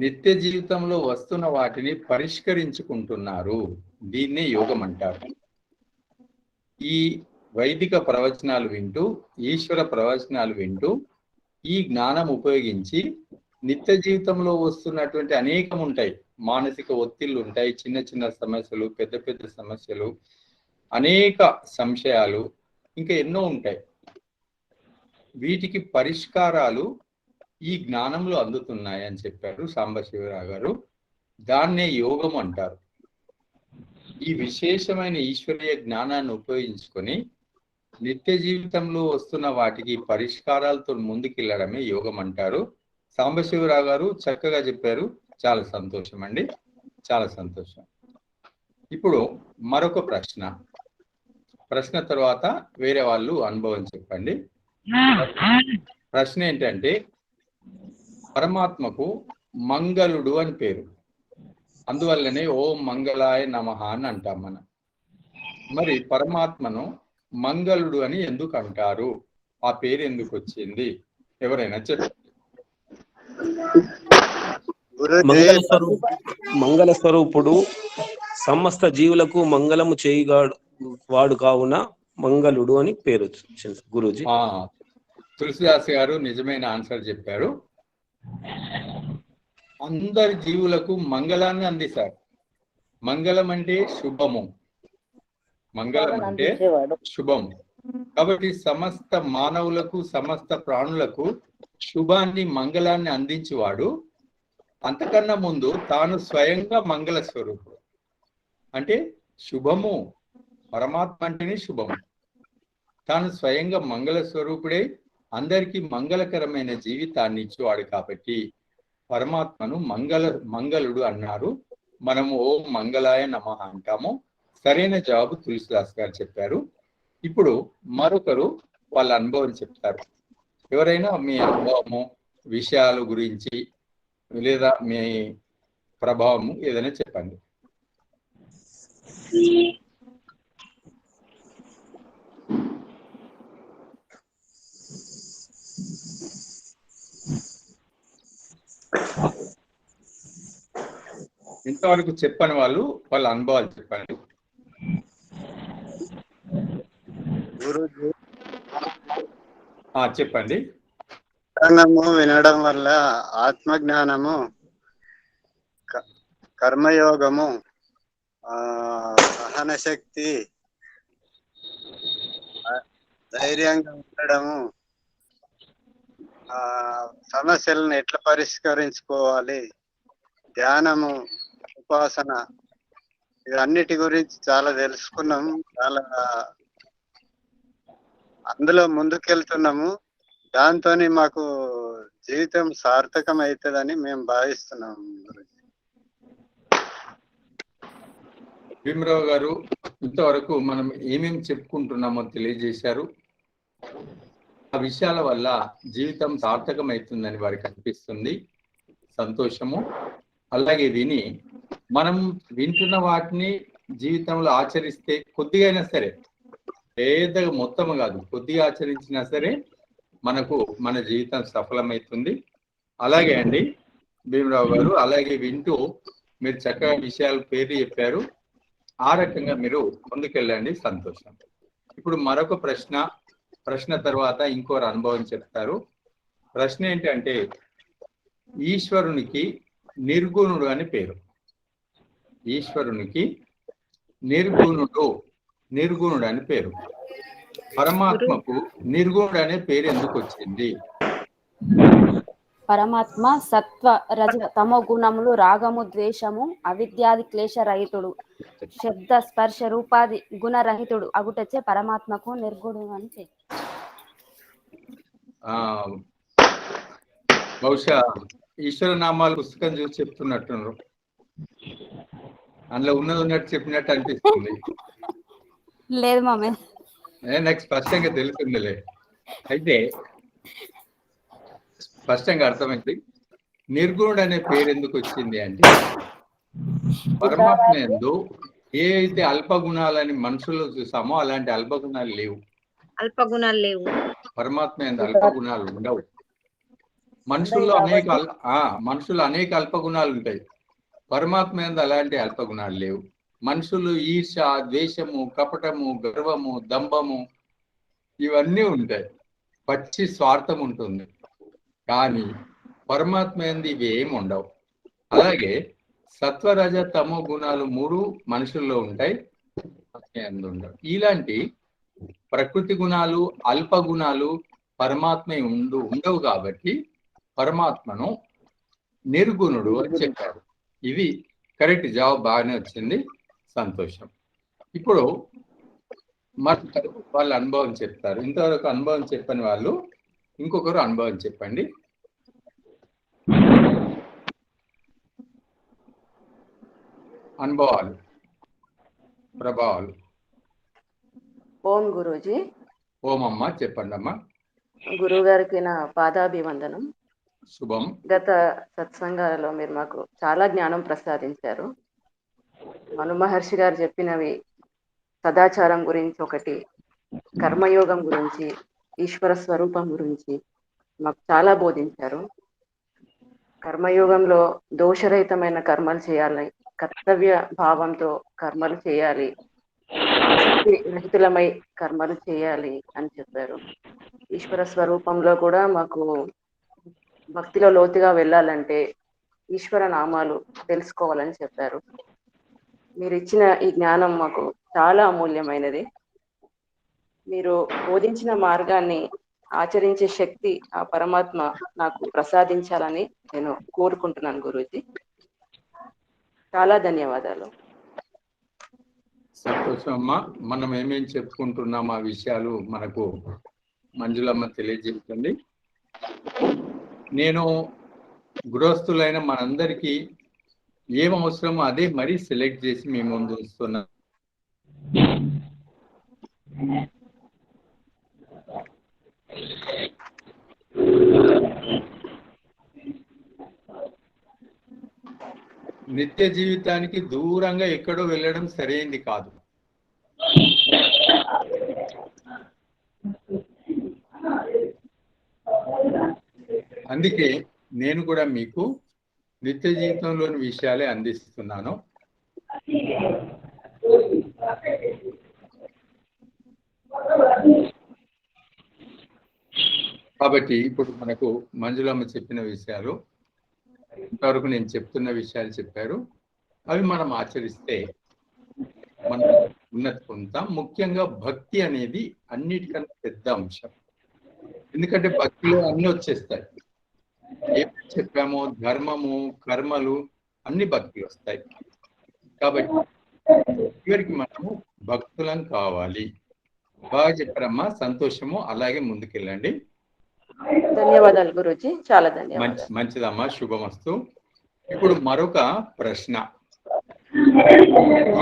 నిత్య జీవితంలో వస్తున్న వాటిని పరిష్కరించుకుంటున్నారు. దీన్నే యోగం అంటారు. ఈ వైదిక ప్రవచనాలు వింటూ, ఈశ్వర ప్రవచనాలు వింటూ ఈ జ్ఞానం ఉపయోగించి నిత్య జీవితంలో వస్తున్నటువంటి అనేకం ఉంటాయి. మానసిక ఒత్తిళ్లు ఉంటాయి, చిన్న చిన్న సమస్యలు, పెద్ద పెద్ద సమస్యలు, అనేక సంశయాలు, ఇంకా ఎన్నో ఉంటాయి. వీటికి పరిష్కారాలు ఈ జ్ఞానంలో అందుతున్నాయి అని చెప్పారు సాంబశివరావు గారు. దాన్నే యోగం అంటారు. ఈ విశేషమైన ఈశ్వరీయ జ్ఞానాన్ని ఉపయోగించుకొని నిత్య జీవితంలో వస్తున్న వాటికి పరిష్కారాలతో ముందుకెళ్ళడమే యోగం అంటారు. సాంబశివరావు గారు చక్కగా చెప్పారు. చాలా సంతోషం అండి, చాలా సంతోషం. ఇప్పుడు మరొక ప్రశ్న తర్వాత వేరే వాళ్ళు అనుభవం చెప్పండి. ప్రశ్న ఏంటంటే, పరమాత్మకు మంగళుడు అని పేరు. అందువల్లనే ఓం మంగళాయ నమః అని అంటాం మనం. మరి పరమాత్మను మంగళుడు అని ఎందుకు అంటారు? ఆ పేరు ఎందుకు వచ్చింది? ఎవరైనా చెప్పండి. మంగళ స్వరూపుడు, సమస్త జీవులకు మంగళము చేయగాడు వాడు కావున మంగళుడు అని పేరు వచ్చింది గురూజీ. తులసిదాస్ గారు నిజమైన ఆన్సర్ చెప్పారు. అందరి జీవులకు మంగళాన్ని అందిస్తారు. మంగళం అంటే శుభము, మంగళం అంటే శుభము. కాబట్టి సమస్త మానవులకు, సమస్త ప్రాణులకు శుభాన్ని, మంగళాన్ని అందించేవాడు. అంతకన్నా ముందు తాను స్వయంగా మంగళ స్వరూపుడు. అంటే శుభము, పరమాత్మ అంటేనే శుభము. తాను స్వయంగా మంగళ స్వరూపుడై అందరికీ మంగళకరమైన జీవితాన్ని ఇచ్చేవాడు. కాబట్టి పరమాత్మను మంగళుడు అన్నారు. మనము ఓం మంగళాయ నమః అంటాము. సరైన జవాబు తులసిదాస్ గారు చెప్పారు. ఇప్పుడు మరొకరు వాళ్ళ అనుభవం చెప్తారు. ఎవరైనా మీ అనుభవము, విషయాల గురించి లేదా మీ ప్రభావము ఏదైనా చెప్పండి. ఇంతవరకు చెప్పని వాళ్ళు వాళ్ళ అనుభవాలు చెప్పండి. గురుజీ, చెప్పండి. వినడం వల్ల ఆత్మజ్ఞానము, కర్మయోగము, సహన శక్తి, ధైర్యంగా ఉండడము, సమస్యలను ఎట్లా పరిష్కరించుకోవాలి, ధ్యానము, ఉపాసన, ఇవన్నిటి గురించి చాలా తెలుసుకున్నాము. చాలా అందులో ముందుకెళ్తున్నాము. దాంతో మాకు జీవితం సార్థకం అవుతుందని మేము భావిస్తున్నాము. భీమరావు గారు, ఇంతవరకు మనం ఏమేమి చెప్పుకుంటున్నామో తెలియజేశారు. ఆ విషయాల వల్ల జీవితం సార్థకం అవుతుందని వారికి అనిపిస్తుంది. సంతోషము. అలాగే విని మనం వింటున్న వాటిని జీవితంలో ఆచరిస్తే కొద్దిగా అయినా సరే, పెద్దగా మొత్తం కాదు, కొద్దిగా ఆచరించినా సరే మనకు మన జీవితం సఫలమవుతుంది. అలాగే అండి భీమరావు గారు, అలాగే వింటూ మీరు చక్కగా విషయాలు పేరు చెప్పారు. ఆ రకంగా మీరు ముందుకెళ్ళండి. సంతోషం. ఇప్పుడు మరొక ప్రశ్న తర్వాత ఇంకోరు అనుభవం చెప్తారు. ప్రశ్న ఏంటంటే, ఈశ్వరునికి నిర్గుణుడు అని పేరు. ఈశ్వరునికి నిర్గుణుడు అని పేరు. పరమాత్మకు నిర్గుణుడు అనే పేరు ఎందుకు వచ్చింది? పరమాత్మ సత్వ రజ తమో గుణములు, రాగము, ద్వేషము, అవిద్యాది క్లేశ రహితుడు, శబ్ద స్పర్శ రూపాది గుణరహితుడు అగుటచ్చే పరమాత్మకు నిర్గుణుడు అని పేరు. బహుశా ఈశ్వర నామాలు పుస్తకం చూసి చెప్తున్నట్టున్నారు. అందులో ఉన్నట్టు చెప్పినట్టు అనిపిస్తుంది. లేదు మామే, నాకు స్పష్టంగా తెలుస్తుందిలే. అయితే స్పష్టంగా అర్థమైంది. నిర్గుణుడు అనే పేరు ఎందుకు వచ్చింది అంటే, పరమాత్మ యందు ఏ అయితే అల్పగుణాలని మనుషుల్లో చూసామో అలాంటి అల్పగుణాలు లేవు. పరమాత్మ యందు అల్పగుణాలు ఉండవు. మనుషుల్లో అనేక అల్పగుణాలు ఉంటాయి. పరమాత్మ యందు అలాంటి అల్పగుణాలు లేవు. మనుషులు ఈర్ష, ద్వేషము, కపటము, గర్వము, దంభము ఇవన్నీ ఉంటాయి. పచ్చి స్వార్థం ఉంటుంది. కానీ పరమాత్మ యందు ఇవి ఏమి ఉండవు. అలాగే సత్వరజ తమో గుణాలు 3 మనుషుల్లో ఉంటాయి, ఉండవు. ఇలాంటి ప్రకృతి గుణాలు, అల్ప గుణాలు పరమాత్మ ఉండవు. కాబట్టి పరమాత్మను నిర్గుణుడు అని చెప్పారు. ఇది కరెక్ట్ జవాబు, బాగానే వచ్చింది. సంతోషం. ఇప్పుడు వాళ్ళ అనుభవం చెప్తారు. ఇంతవరకు అనుభవం చెప్పని వాళ్ళు ఇంకొకరు అనుభవం చెప్పండి. అనుభవాలు, ప్రభావాలు. ఓం గురూజీ. ఓం అమ్మ, చెప్పండి అమ్మా. గురువు గారికి నా పాదాభివందనం. శుభం. గత సత్సంగాలలో మీరు మాకు చాలా జ్ఞానం ప్రసాదించారు. మను మహర్షి గారు చెప్పినవి సదాచారం గురించి ఒకటి, కర్మయోగం గురించి, ఈశ్వర స్వరూపం గురించి మాకు చాలా బోధించారు. కర్మయోగంలో దోషరహితమైన కర్మలు చేయాలి, కర్తవ్య భావంతో కర్మలు చేయాలి, ఆసక్తి రహితులమై కర్మలు చేయాలి అని చెప్పారు. ఈశ్వర స్వరూపంలో కూడా మాకు భక్తిలో లోతుగా వెళ్ళాలంటే ఈశ్వర నామాలు తెలుసుకోవాలని చెప్పారు. మీరు ఇచ్చిన ఈ జ్ఞానం మాకు చాలా అమూల్యమైనది. మీరు బోధించిన మార్గాన్ని ఆచరించే శక్తి ఆ పరమాత్మ నాకు ప్రసాదించాలని నేను కోరుకుంటున్నాను గురూజీ. చాలా ధన్యవాదాలు. సంతోషం అమ్మా. మనం ఏమేం చెప్పుకుంటున్నాం ఆ విషయాలు మనకు మంజులమ్మ తెలియజేస్తుంది. నేను గృహస్థులైన మనందరికీ ఏం అవసరమో అదే మరీ సెలెక్ట్ చేసి మీ ముందు ఉంచుతున్నా. నిత్య జీవితానికి దూరంగా ఎక్కడో వెళ్ళడం సరైంది కాదు. అందుకే నేను కూడా మీకు నిత్య జీవితంలోని విషయాలే అందిస్తున్నాను. కాబట్టి ఇప్పుడు మనకు మంజులమ్మ చెప్పిన విషయాలు, ఇంతవరకు నేను చెప్తున్న విషయాలు చెప్పారు. అవి మనం ఆచరిస్తే మనం ఉన్నతి పొందుతాం. ముఖ్యంగా భక్తి అనేది అన్నిటికన్నా పెద్ద అంశం. ఎందుకంటే భక్తిలో అన్ని వచ్చేస్తాయి. ఏం చెప్పామో ధర్మము, కర్మలు అన్ని భక్తులు వస్తాయి. కాబట్టి చివరికి మనము భక్తులం కావాలి. బాగా చెప్పారమ్మా, సంతోషము. అలాగే ముందుకెళ్ళండి. ధన్యవాదాలు గురూజీ, చాలా ధన్యవాదాలు. మంచిదమ్మా, శుభమస్తు. ఇప్పుడు మరొక ప్రశ్న.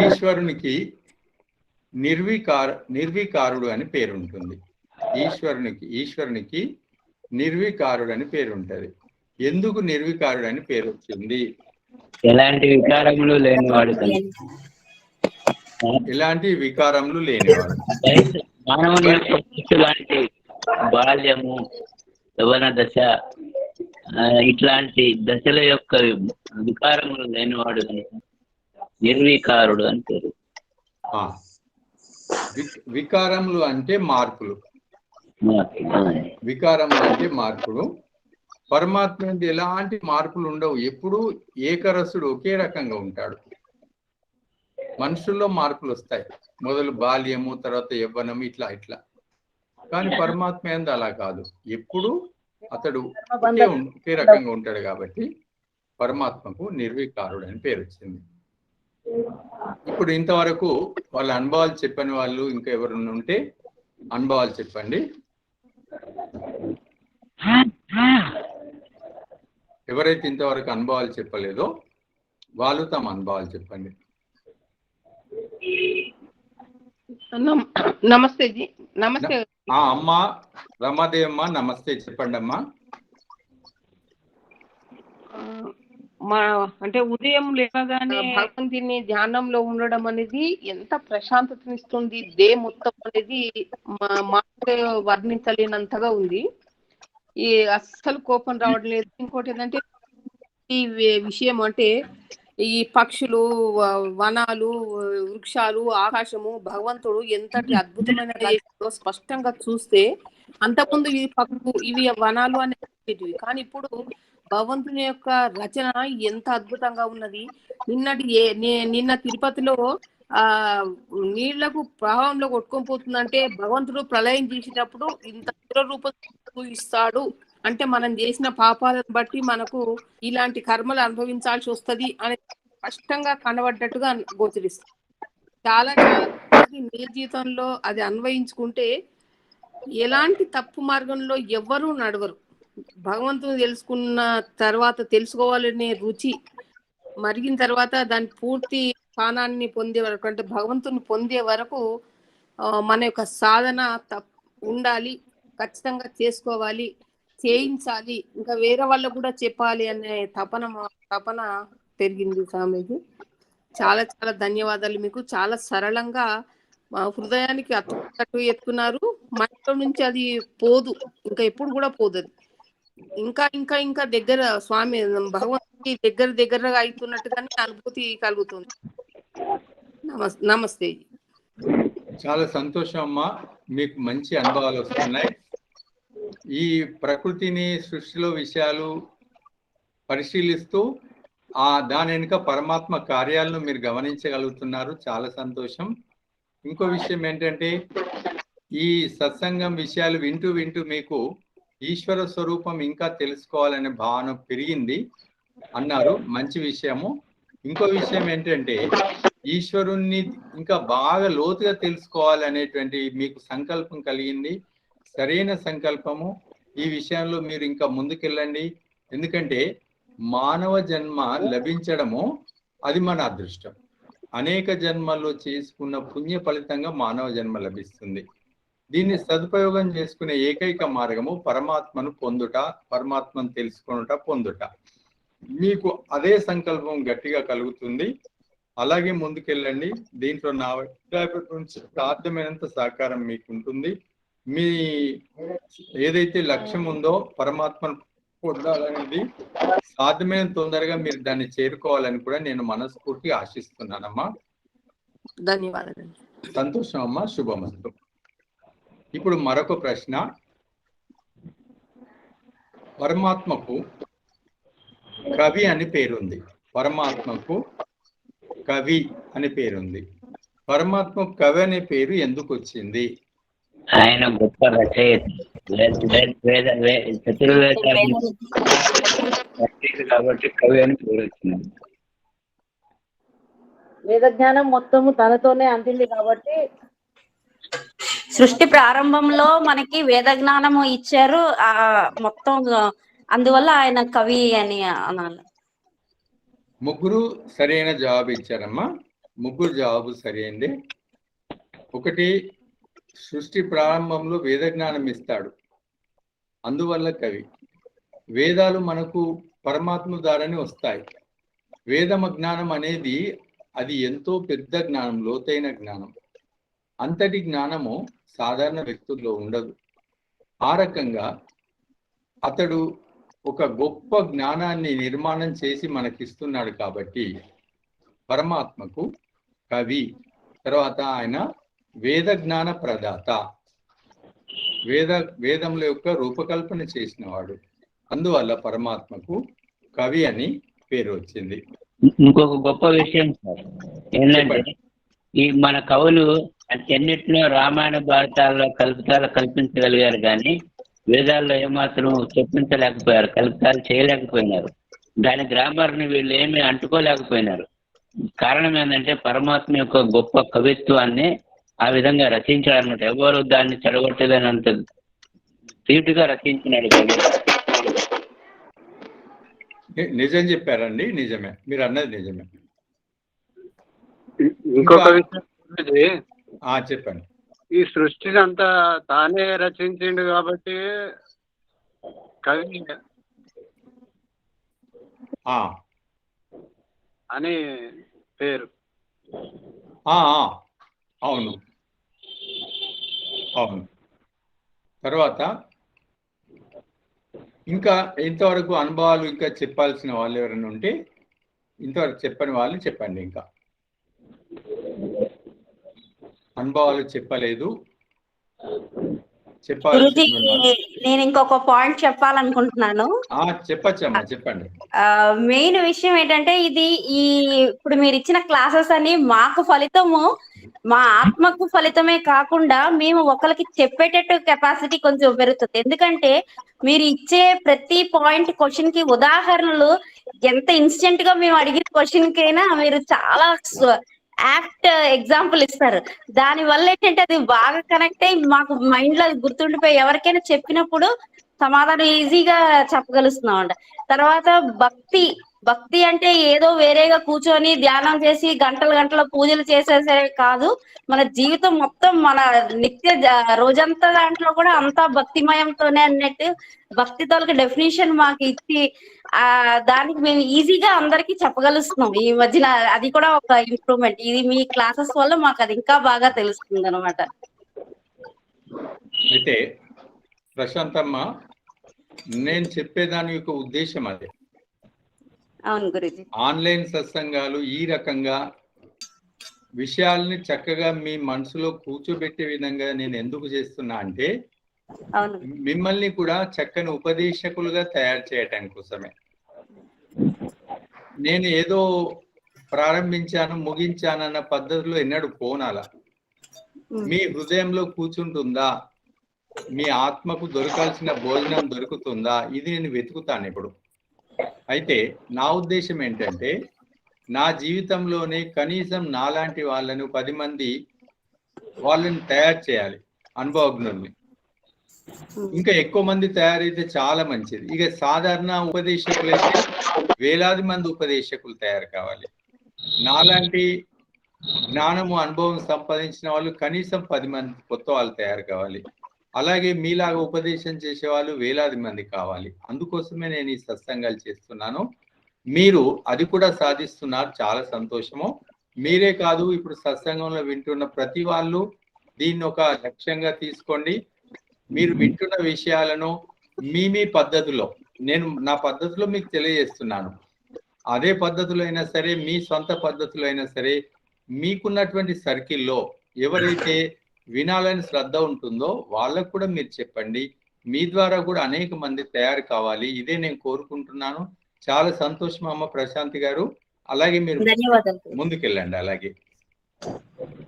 ఈశ్వరునికి నిర్వికారుడు అని పేరు ఉంటుంది. ఈశ్వరునికి నిర్వికారుడు అని పేరు ఉంటది. ఎందుకు నిర్వికారుడు అని పేరు వచ్చింది? ఎలాంటి వికారములు లేనివాడు. ఎలాంటి వికారములు లేనివాడు. మానవుని యొక్క లాంటి బాల్యము, యవ్వన దశ, ఇట్లాంటి దశల యొక్క వికారములు లేనివాడు నిర్వికారుడు అని పేరు. వికారములు అంటే మార్పులు. వికారములు అంటే మార్పులు. పరమాత్మ ఎలాంటి మార్పులు ఉండవు. ఎప్పుడు ఏకరసుడు, ఒకే రకంగా ఉంటాడు. మనుషుల్లో మార్పులు వస్తాయి, మొదలు బాల్యము, తర్వాత యవ్వనం, ఇట్లా ఇట్లా. కానీ పరమాత్మ ఏంది అలా కాదు. ఎప్పుడు అతడు ఒకే రకంగా ఉంటాడు. కాబట్టి పరమాత్మకు నిర్వికారుడు అని పేరు వచ్చింది. ఇప్పుడు ఇంతవరకు వాళ్ళ అనుభవాలు చెప్పని వాళ్ళు ఇంకా ఎవరన్నా ఉంటే అనుభవాలు చెప్పండి. ఎవరైతే ఇంతవరకు అనుభవాలు చెప్పలేదో వాళ్ళు తమ అనుభవాలు చెప్పండి. నమస్తే జీ. నమస్తే అమ్మా రమాదేవమ్మ, నమస్తే, చెప్పండి అమ్మా. అంటే ఉదయం లేవగానే భగవంతుని ధ్యానంలో ఉండడం అనేది ఎంత ప్రశాంతతనిస్తుంది. డే మొత్తం అనేది మాటలు వర్ణించలేనంతగా ఉంది. ఈ అస్సలు కోపం రావడం లేదు. ఇంకోటి ఏంటంటే ఈ విషయం అంటే ఈ పక్షులు, వనాలు, వృక్షాలు, ఆకాశము భగవంతుడు ఎంతటి అద్భుతమైన స్పష్టంగా చూస్తే, అంతకుముందు ఇవి పక్షులు, ఇవి వనాలు అనేటివి. కానీ ఇప్పుడు భగవంతుని యొక్క రచన ఎంత అద్భుతంగా ఉన్నది. నిన్న తిరుపతిలో నీళ్లకు ప్రవాహంలో కొట్టుకొని పోతుందంటే భగవంతుడు ప్రళయం చేసేటప్పుడు ఇంత రూపం చూపిస్తాడు అంటే మనం చేసిన పాపాలను బట్టి మనకు ఇలాంటి కర్మలు అనుభవించాల్సి వస్తుంది అని స్పష్టంగా కనబడ్డట్టుగా గోచరిస్తుంది. చాలా నిజ జీవితంలో అది అన్వయించుకుంటే ఎలాంటి తప్పు మార్గంలో ఎవ్వరూ నడవరు. భగవంతుని తెలుసుకున్న తర్వాత, తెలుసుకోవాలనే రుచి మరిగిన తర్వాత దాని పూర్తి స్థానాన్ని పొందే వరకు, అంటే భగవంతుని పొందే వరకు మన యొక్క సాధన ఉండాలి, ఖచ్చితంగా చేసుకోవాలి, చేయించాలి, ఇంకా వేరే వాళ్ళకు కూడా చెప్పాలి అనే తపన పెరిగింది స్వామీజీ. చాలా చాలా ధన్యవాదాలు మీకు. చాలా సరళంగా హృదయానికి అతుకట్టు ఎత్తుకున్నారు. మనలో నుంచి అది పోదు, ఇంకా ఎప్పుడు కూడా పోదు. అది ఇంకా ఇంకా ఇంకా దగ్గర స్వామి భగవంతుడి దగ్గరగా అవుతున్నట్టుగానే అనుభూతి కలుగుతుంది. నమస్తే. చాలా సంతోషం అమ్మా, మీకు మంచి అనుభవాలు వస్తున్నాయి. ఈ ప్రకృతిని, సృష్టిలో విషయాలు పరిశీలిస్తూ దాని వెనుక పరమాత్మ కార్యాలను మీరు గమనించగలుగుతున్నారు. చాలా సంతోషం. ఇంకో విషయం ఏంటంటే, ఈ సత్సంగం విషయాలు వింటూ వింటూ మీకు ఈశ్వర స్వరూపం ఇంకా తెలుసుకోవాలనే భావన పెరిగింది అన్నారు. మంచి విషయము. ఇంకో విషయం ఏంటంటే, ఈశ్వరుణ్ణి ఇంకా బాగా లోతుగా తెలుసుకోవాలనేటువంటి మీకు సంకల్పం కలిగింది. సరైన సంకల్పము. ఈ విషయంలో మీరు ఇంకా ముందుకెళ్ళండి. ఎందుకంటే మానవ జన్మ లభించడము అది మన అదృష్టం. అనేక జన్మల్లో చేసుకున్న పుణ్య ఫలితంగా మానవ జన్మ లభిస్తుంది. దీన్ని సదుపయోగం చేసుకునే ఏకైక మార్గము పరమాత్మను పొందుట, పరమాత్మను తెలుసుకొనుట, పొందుట. మీకు అదే సంకల్పం గట్టిగా కలుగుతుంది. అలాగే ముందుకెళ్ళండి. దీంట్లో నా నుంచి సాధ్యమైనంత సహకారం మీకు ఉంటుంది. మీ ఏదైతే లక్ష్యం ఉందో పరమాత్మను పొందాలనేది సాధ్యమైన తొందరగా మీరు దాన్ని చేరుకోవాలని కూడా నేను మనస్ఫూర్తిగా ఆశిస్తున్నానమ్మా. ధన్యవాదాలు. సంతోషం అమ్మా, శుభమస్తు. ఇప్పుడు మరొక ప్రశ్న. పరమాత్మకు కవి అని పేరుంది. పరమాత్మకు కవి అని పేరుంది. పరమాత్మ కవి అనే పేరు ఎందుకు వచ్చింది? ఆయన గొప్ప రచయిత, చతుర్వేదాలు కాబట్టి కవి అని పేరు వచ్చింది. వేద జ్ఞానం మొత్తము తనతోనే అందింది కాబట్టి సృష్టి ప్రారంభంలో మనకి వేద జ్ఞానము ఇచ్చారు. ఆ మొత్తం అందువల్ల ఆయన కవి అని అనాలి. ముగ్గురు సరైన జవాబు ఇచ్చారమ్మా. ముగ్గురు జవాబు సరైంది. ఒకటి, సృష్టి ప్రారంభంలో వేద జ్ఞానం ఇస్తాడు, అందువల్ల కవి. వేదాలు మనకు పరమాత్మ ద్వారానే వస్తాయి. వేదమ జ్ఞానం అనేది అది ఎంతో పెద్ద జ్ఞానం, లోతైన జ్ఞానం. అంతటి జ్ఞానము సాధారణ వ్యక్తుల్లో ఉండదు. ఆ రకంగా అతడు ఒక గొప్ప జ్ఞానాన్ని నిర్మాణం చేసి మనకిస్తున్నాడు కాబట్టి పరమాత్మకు కవి. తర్వాత ఆయన వేద జ్ఞాన ప్రదాత, వేదముల యొక్క రూపకల్పన చేసినవాడు. అందువల్ల పరమాత్మకు కవి అని పేరు వచ్చింది. ఇంకొక గొప్ప విషయం సార్ ఏంటంటే, ఈ మన కవులు అన్నింటిలో రామాయణ భారతాల్లో కల్పించగలిగారు, కానీ వేదాల్లో ఏమాత్రం చెప్పించలేకపోయారు, కల్పితాలు చేయలేకపోయినారు. దాని గ్రామర్ని వీళ్ళు ఏమీ అంటుకోలేకపోయినారు. కారణం ఏంటంటే పరమాత్మ యొక్క గొప్ప కవిత్వాన్ని ఆ విధంగా రచించాడన్నమాట. ఎవరు దాన్ని చెడగొట్టలేనంత తీటుగా రచించినాడు. నిజం చెప్పారండి, నిజమే, మీరు అన్నది నిజమే. ఇంకొక విషయం చెప్పండి. ఈ సృష్టిని అంతా తానే రచించిండు కాబట్టి కవి అని పేరు. అవును అవును. తర్వాత ఇంకా ఇంతవరకు అనుభవాలు ఇంకా చెప్పాల్సిన వాళ్ళు ఎవరైనా ఉంటే, ఇంతవరకు చెప్పని వాళ్ళు చెప్పండి. ఇంకా అనుభవాలు చెప్పలేదు గురుజీ, నేను ఇంకొక పాయింట్ చెప్పాలనుకుంటున్నాను. చెప్పచ్చమ్మా, చెప్పండి. మెయిన్ విషయం ఏంటంటే, ఇది ఇప్పుడు మీరు ఇచ్చిన క్లాసెస్ అని మాకు ఫలితము, మా ఆత్మకు ఫలితమే కాకుండా మేము ఒకరికి చెప్పేటట్టు కెపాసిటీ కొంచెం పెరుగుతుంది. ఎందుకంటే మీరు ఇచ్చే ప్రతి పాయింట్ క్వశ్చన్ కి ఉదాహరణలు ఎంత ఇన్స్టెంట్ గా మేము అడిగిన క్వశ్చన్ కైనా మీరు చాలా యాప్ట్ ఎగ్జాంపుల్ ఇస్తారు. దాని వల్ల ఏంటంటే అది బాగా కనెక్ట్ అయ్యి మాకు మైండ్ లో గుర్తుండిపోయి ఎవరికైనా చెప్పినప్పుడు సమాధానం ఈజీగా చెప్పగలుస్తున్నాం అంట. తర్వాత భక్తి అంటే ఏదో వేరేగా కూర్చొని ధ్యానం చేసి గంటల పూజలు చేసేసే కాదు. మన జీవితం మొత్తం, మన నిత్య రోజంతా దాంట్లో కూడా అంతా భక్తిమయంతోనే అన్నట్టు భక్తి తోలకి డెఫినేషన్ మాకు ఇచ్చి దానికి మేము ఈజీగా అందరికి చెప్పగలుస్తున్నాం ఈ మధ్యన. అది కూడా ఒక ఇంప్రూవ్మెంట్. ఇది మీ క్లాసెస్ వల్ల మాకు అది ఇంకా బాగా తెలుస్తుంది అనమాట. అయితే ప్రశాంతమ్మ, నేను చెప్పేదాని యొక్క ఉద్దేశం అదే. అవును గురుజీ. ఆన్లైన్ సత్సంగాలు ఈ రకంగా విషయాల్ని చక్కగా మీ మనసులో కూర్చోబెట్టే విధంగా నేను ఎందుకు చేస్తున్నా అంటే, మిమ్మల్ని కూడా చక్కని ఉపదేశకులుగా తయారు చేయటం కోసమే. నేను ఏదో ప్రారంభించాను ముగించానన్న పద్ధతిలో ఎన్నడూ పోనాలా. మీ హృదయంలో కూర్చుంటుందా, మీ ఆత్మకు దొరకాల్సిన భోజనం దొరుకుతుందా, ఇది నేను వెతుకుతాను ఇప్పుడు. అయితే నా ఉద్దేశం ఏంటంటే, నా జీవితంలోనే కనీసం నాలాంటి వాళ్ళను 10 మంది వాళ్ళని తయారు చేయాలి, అనుభవజ్ఞుల్ని. ఇంకా ఎక్కువ మంది తయారైతే చాలా మంచిది. ఇక సాధారణ ఉపదేశకులైతే వేలాది మంది ఉపదేశకులు తయారు కావాలి. నాలాంటి జ్ఞానము అనుభవం సంపాదించిన వాళ్ళు కనీసం 10 మంది కొత్త వాళ్ళు తయారు కావాలి. అలాగే మీలాగా ఉపదేశం చేసే వాళ్ళు వేలాది మంది కావాలి. అందుకోసమే నేను ఈ సత్సంగాలు చేస్తున్నాను. మీరు అది కూడా సాధిస్తున్నారు, చాలా సంతోషము. మీరే కాదు, ఇప్పుడు సత్సంగంలో వింటున్న ప్రతి వాళ్ళు దీన్ని ఒక లక్ష్యంగా తీసుకోండి. మీరు వింటున్న విషయాలను మీ పద్ధతిలో నేను నా పద్ధతిలో మీకు తెలియజేస్తున్నాను. అదే పద్ధతిలో అయినా సరే, మీ సొంత పద్ధతిలో అయినా సరే, మీకున్నటువంటి సర్కిల్లో ఎవరైతే వినాలని శ్రద్ధ ఉంటుందో వాళ్ళకు కూడా మీరు చెప్పండి. మీ ద్వారా కూడా అనేక మంది తయారు కావాలి. ఇదే నేను కోరుకుంటున్నాను. చాలా సంతోషం అమ్మ ప్రశాంతి గారు. అలాగే మీరు ధన్యవాదాలు. ముందుకెళ్ళండి. అలాగే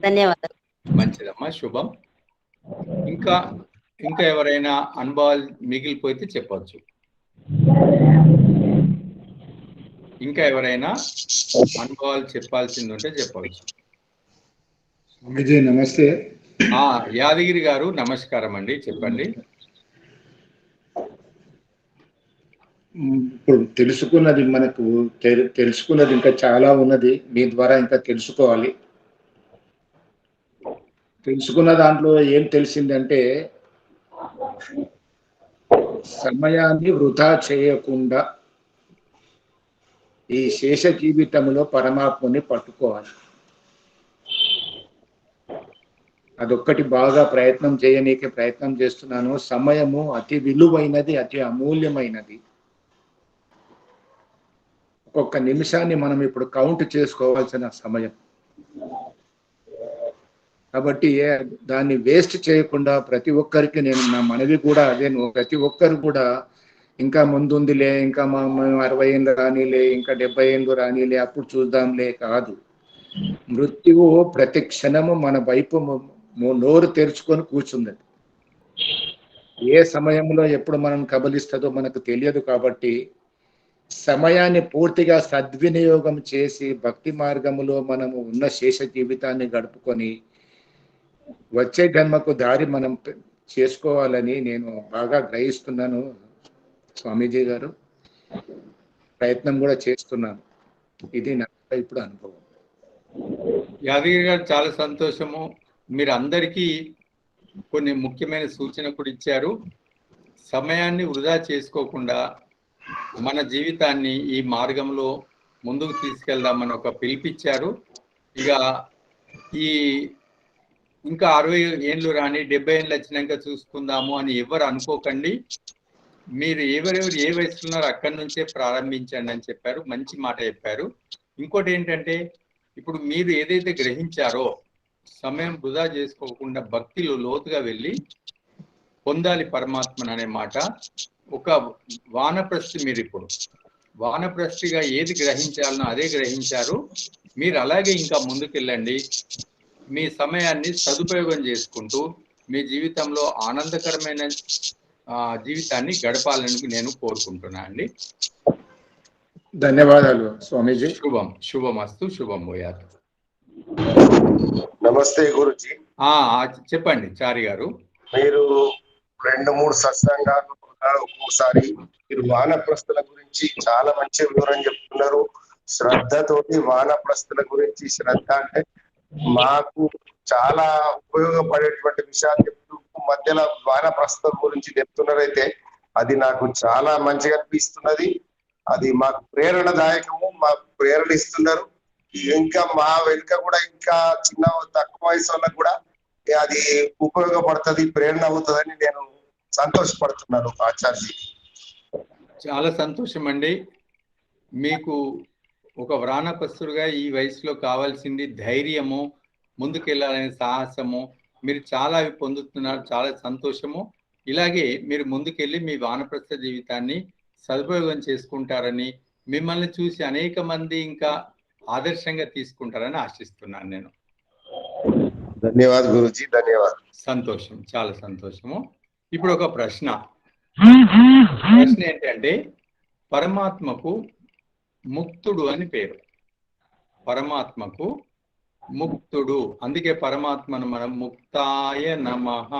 ధన్యవాదాలు. మంచిదమ్మా, శుభం. ఇంకా ఎవరైనా అనుభవాలు మిగిలిపోతే చెప్పవచ్చు. ఇంకా ఎవరైనా అనుభవాలు చెప్పాల్సింది ఉంటే చెప్పవచ్చు. విజయ్ నమస్తే. యాదగిరి గారు నమస్కారం అండి, చెప్పండి. ఇప్పుడు తెలుసుకున్నది మనకు తెలుసుకున్నది ఇంకా చాలా ఉన్నది. మీ ద్వారా ఇంకా తెలుసుకోవాలి. తెలుసుకున్న దాంట్లో ఏం తెలిసిందంటే, సమయాన్ని వృధా చేయకుండా ఈ శేష జీవితంలో పరమాత్మని పట్టుకోవాలి. అదొక్కటి బాగా ప్రయత్నం చేస్తున్నాను. సమయము అతి విలువైనది, అతి అమూల్యమైనది. ఒక్కొక్క నిమిషాన్ని మనం ఇప్పుడు కౌంట్ చేసుకోవాల్సిన సమయం కాబట్టి దాన్ని వేస్ట్ చేయకుండా ప్రతి ఒక్కరికి నేను నా మనవి కూడా అదే, ప్రతి ఒక్కరు కూడా ఇంకా ముందుందిలే, ఇంకా 60 ఏళ్ళు రానిలే, ఇంకా 70 ఏళ్ళు రానిలే, అప్పుడు చూద్దాంలే కాదు. మృత్యువు ప్రతి క్షణము మన వైపు నోరు తెరుచుకొని కూర్చుంది. ఏ సమయంలో ఎప్పుడు మనం కబలిస్తుందో మనకు తెలియదు. కాబట్టి సమయాన్ని పూర్తిగా సద్వినియోగం చేసి భక్తి మార్గములో మనము ఉన్న శేష జీవితాన్ని గడుపుకొని వచ్చే జన్మకు దారి మనం చేసుకోవాలని నేను బాగా గ్రహిస్తున్నాను స్వామీజీ గారు. ప్రయత్నం కూడా చేస్తున్నాను. ఇది నా ఇప్పుడు అనుభవం. యాదగిరి గారు చాలా సంతోషము. మీరు అందరికీ కొన్ని ముఖ్యమైన సూచన కూడా ఇచ్చారు. సమయాన్ని వృధా చేసుకోకుండా మన జీవితాన్ని ఈ మార్గంలో ముందుకు తీసుకెళ్దామని ఒక పిలిపిచ్చారు. ఇక ఇంకా 60 ఏళ్ళు రాని 70 ఏళ్ళు వచ్చినాక చూసుకుందాము అని ఎవరు అనుకోకండి. మీరు ఎవరెవరు ఏ వయసులో ఉన్నారో అక్కడి నుంచే ప్రారంభించండి అని చెప్పారు. మంచి మాట చెప్పారు. ఇంకోటి ఏంటంటే, ఇప్పుడు మీరు ఏదైతే గ్రహించారో సమయం వృధా చేసుకోకుండా భక్తిలో లోతుగా వెళ్ళి పొందాలి పరమాత్మను అనే మాట, ఒక వానప్రస్థి. మీరు ఇప్పుడు వానప్రస్థిగా ఏది గ్రహించాలనో అదే గ్రహించారు. మీరు అలాగే ఇంకా ముందుకెళ్ళండి. మీ సమయాన్ని సదుపయోగం చేసుకుంటూ మీ జీవితంలో ఆనందకరమైన జీవితాన్ని గడపాలని నేను కోరుకుంటున్నా అండి. ధన్యవాదాలు స్వామీజీ. శుభమస్తు, శుభం పోయారు. నమస్తే గురుజీ. చెప్పండి చారి గారు. మీరు 2-3 సత్సంగాలు ఒక్కోసారి మీరు వానప్రస్థుల గురించి చాలా మంచి వివరం చెప్తున్నారు. శ్రద్ధతోటి వానప్రస్థుల గురించి, శ్రద్ధ అంటే మాకు చాలా ఉపయోగపడేటువంటి విషయాలు చెప్తూ మధ్యలో వానప్రస్థుల గురించి చెప్తున్నారైతే అది నాకు చాలా మంచిగా అనిపిస్తున్నది. అది మాకు ప్రేరణదాయకము, మాకు ప్రేరణ ఇస్తున్నారు. ఇంకా మా వెనుక కూడా ఇంకా చిన్న తక్కువ వయసు వాళ్ళకు కూడా అది ఉపయోగపడుతుంది, ప్రేరణ అవుతుందని నేను సంతోషపడుతున్నాను ఆచార్య. చాలా సంతోషం అండి. మీకు ఒక వానప్రస్థుడుగా ఈ వయసులో కావాల్సింది ధైర్యము, ముందుకెళ్ళాలనే సాహసము. మీరు చాలా అవి పొందుతున్నారు. చాలా సంతోషము. ఇలాగే మీరు ముందుకెళ్ళి మీ వానప్రస్థ జీవితాన్ని సదుపయోగం చేసుకుంటారని, మిమ్మల్ని చూసి అనేక మంది ఇంకా ఆదర్శంగా తీసుకుంటారని ఆశిస్తున్నాను నేను. ధన్యవాదాలు గురుజీ. ధన్యవాదాలు. సంతోషం, చాలా సంతోషము. ఇప్పుడు ఒక ప్రశ్న ఏంటంటే, పరమాత్మకు ముక్తుడు అని పేరు. పరమాత్మకు ముక్తుడు, అందుకే పరమాత్మను మనం ముక్తాయ నమః,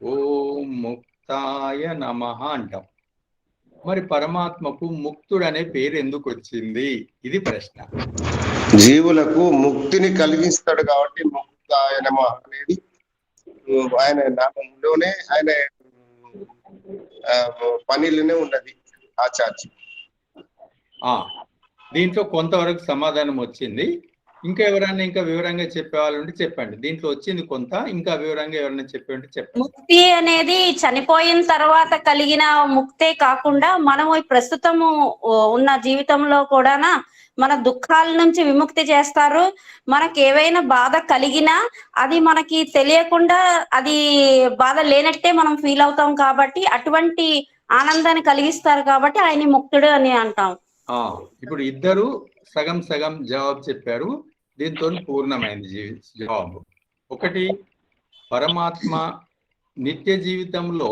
ఓం ముక్తాయ నమః అంటాం. మరి పరమాత్మకు ముక్తుడు అనే పేరు ఎందుకు వచ్చింది? ఇది ప్రశ్న. జీవులకు ముక్తిని కలిగిస్తాడు కాబట్టి ముక్తాయ నమః అనేది ఆయన నామంలోనే, ఆయన పనిలోనే ఉన్నది ఆచార్య. దీంట్లో కొంతవరకు సమాధానం వచ్చింది. ఇంకా ఎవరైనా ఇంకా వివరంగా చెప్పేవాళ్ళు ఉంటే చెప్పండి. దీంట్లో వచ్చింది కొంత, ఇంకా వివరంగా ఎవరైనా చెప్పండి చెప్పండి. ముక్తి అనేది చనిపోయిన తర్వాత కలిగిన ముక్తే కాకుండా మనము ప్రస్తుతము ఉన్న జీవితంలో కూడా మన దుఃఖాల నుంచి విముక్తి చేస్తారు. మనకి ఏవైనా బాధ కలిగినా అది మనకి తెలియకుండా అది బాధ లేనట్టే మనం ఫీల్ అవుతాం కాబట్టి అటువంటి ఆనందాన్ని కలిగిస్తారు కాబట్టి ఆయన ముక్తుడు అని అంటాం. ఇప్పుడు ఇద్దరు సగం సగం జవాబు చెప్పారు. దీంతో పూర్ణమైంది జవాబు. ఒకటి, పరమాత్మ నిత్య జీవితంలో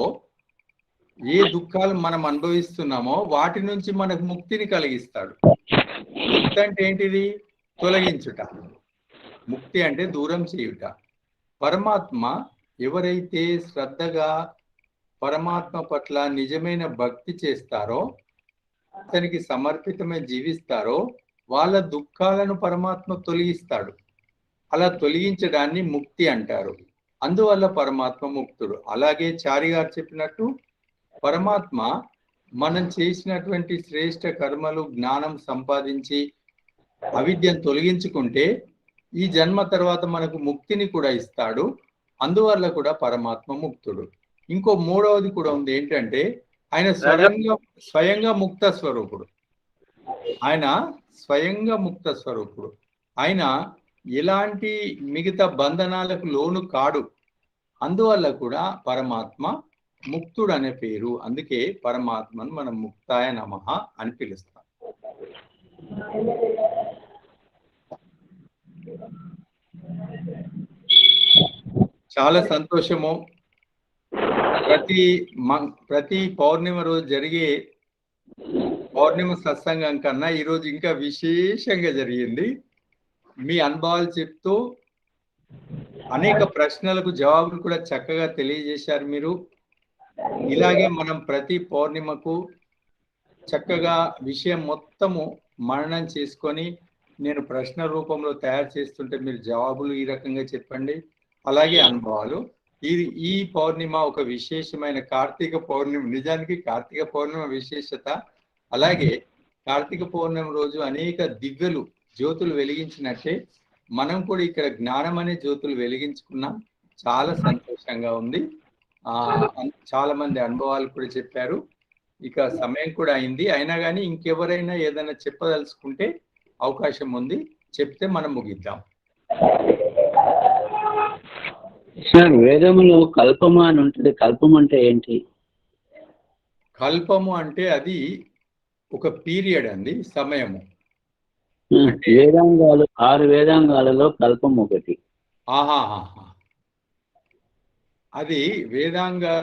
ఏ దుఃఖాలు మనం అనుభవిస్తున్నామో వాటి నుంచి మనకు ముక్తిని కలిగిస్తాడు. ముక్తి అంటే ఏంటిది? తొలగించుట. ముక్తి అంటే దూరం చేయుట. పరమాత్మ ఎవరైతే శ్రద్ధగా పరమాత్మ పట్ల నిజమైన భక్తి చేస్తారో, అతనికి సమర్పితమై జీవిస్తారో వాళ్ళ దుఃఖాలను పరమాత్మ తొలగిస్తాడు. అలా తొలగించడాన్ని ముక్తి అంటారు. అందువల్ల పరమాత్మ ముక్తుడు. అలాగే చారి గారు చెప్పినట్టు పరమాత్మ మనం చేసినటువంటి శ్రేష్ట కర్మలు జ్ఞానం సంపాదించి అవిద్యను తొలగించుకుంటే ఈ జన్మ తర్వాత మనకు ముక్తిని కూడా ఇస్తాడు. అందువల్ల కూడా పరమాత్మ ముక్తుడు. ఇంకో మూడవది కూడా ఉంది, ఏంటంటే ఆయన స్వయంగా ముక్త స్వరూపుడు. ఆయన స్వయంగా ముక్త స్వరూపుడు. ఆయన ఎలాంటి మిగతా బంధనాలకు లోను కాడు. అందువల్ల కూడా పరమాత్మ ముక్తుడు అనే పేరు. అందుకే పరమాత్మను మనం ముక్తాయ నమః అని పిలుస్తాం. చాలా సంతోషము. ప్రతి పౌర్ణిమ రోజు జరిగే పౌర్ణిమ సత్సంగం కన్నా ఈరోజు ఇంకా విశేషంగా జరిగింది. మీ అనుభవాలు చెప్తూ అనేక ప్రశ్నలకు జవాబులు కూడా చక్కగా తెలియజేశారు మీరు. ఇలాగే మనం ప్రతి పౌర్ణిమకు చక్కగా విషయం మొత్తము మననం చేసుకొని నేను ప్రశ్న రూపంలో తయారు చేస్తుంటే మీరు జవాబులు ఈ రకంగా చెప్పండి. అలాగే అనుభవాలు. ఈ పౌర్ణిమ ఒక విశేషమైన కార్తీక పౌర్ణిమ. నిజానికి కార్తీక పౌర్ణిమ విశేషత. అలాగే కార్తీక పౌర్ణిమ రోజు అనేక దివ్యలు జ్యోతులు వెలిగించినట్టే మనం కూడా ఇక్కడ జ్ఞానం అనే జ్యోతులు వెలిగించుకున్నాం. చాలా సంతోషంగా ఉంది. చాలా మంది అనుభవాలు కూడా చెప్పారు. ఇక సమయం కూడా అయింది. అయినా కానీ ఇంకెవరైనా ఏదైనా చెప్పదలుచుకుంటే అవకాశం ఉంది, చెప్తే మనం ముగిద్దాం. సార్, వేదములో కల్పము అని ఉంటుంది. కల్పం అంటే ఏంటి? కల్పము అంటే అది ఒక పీరియడ్ అండి, సమయము. వేదాంగాలు 6 వేదాంగాలలో కల్పం ఒకటి. అది వేదాంగాలు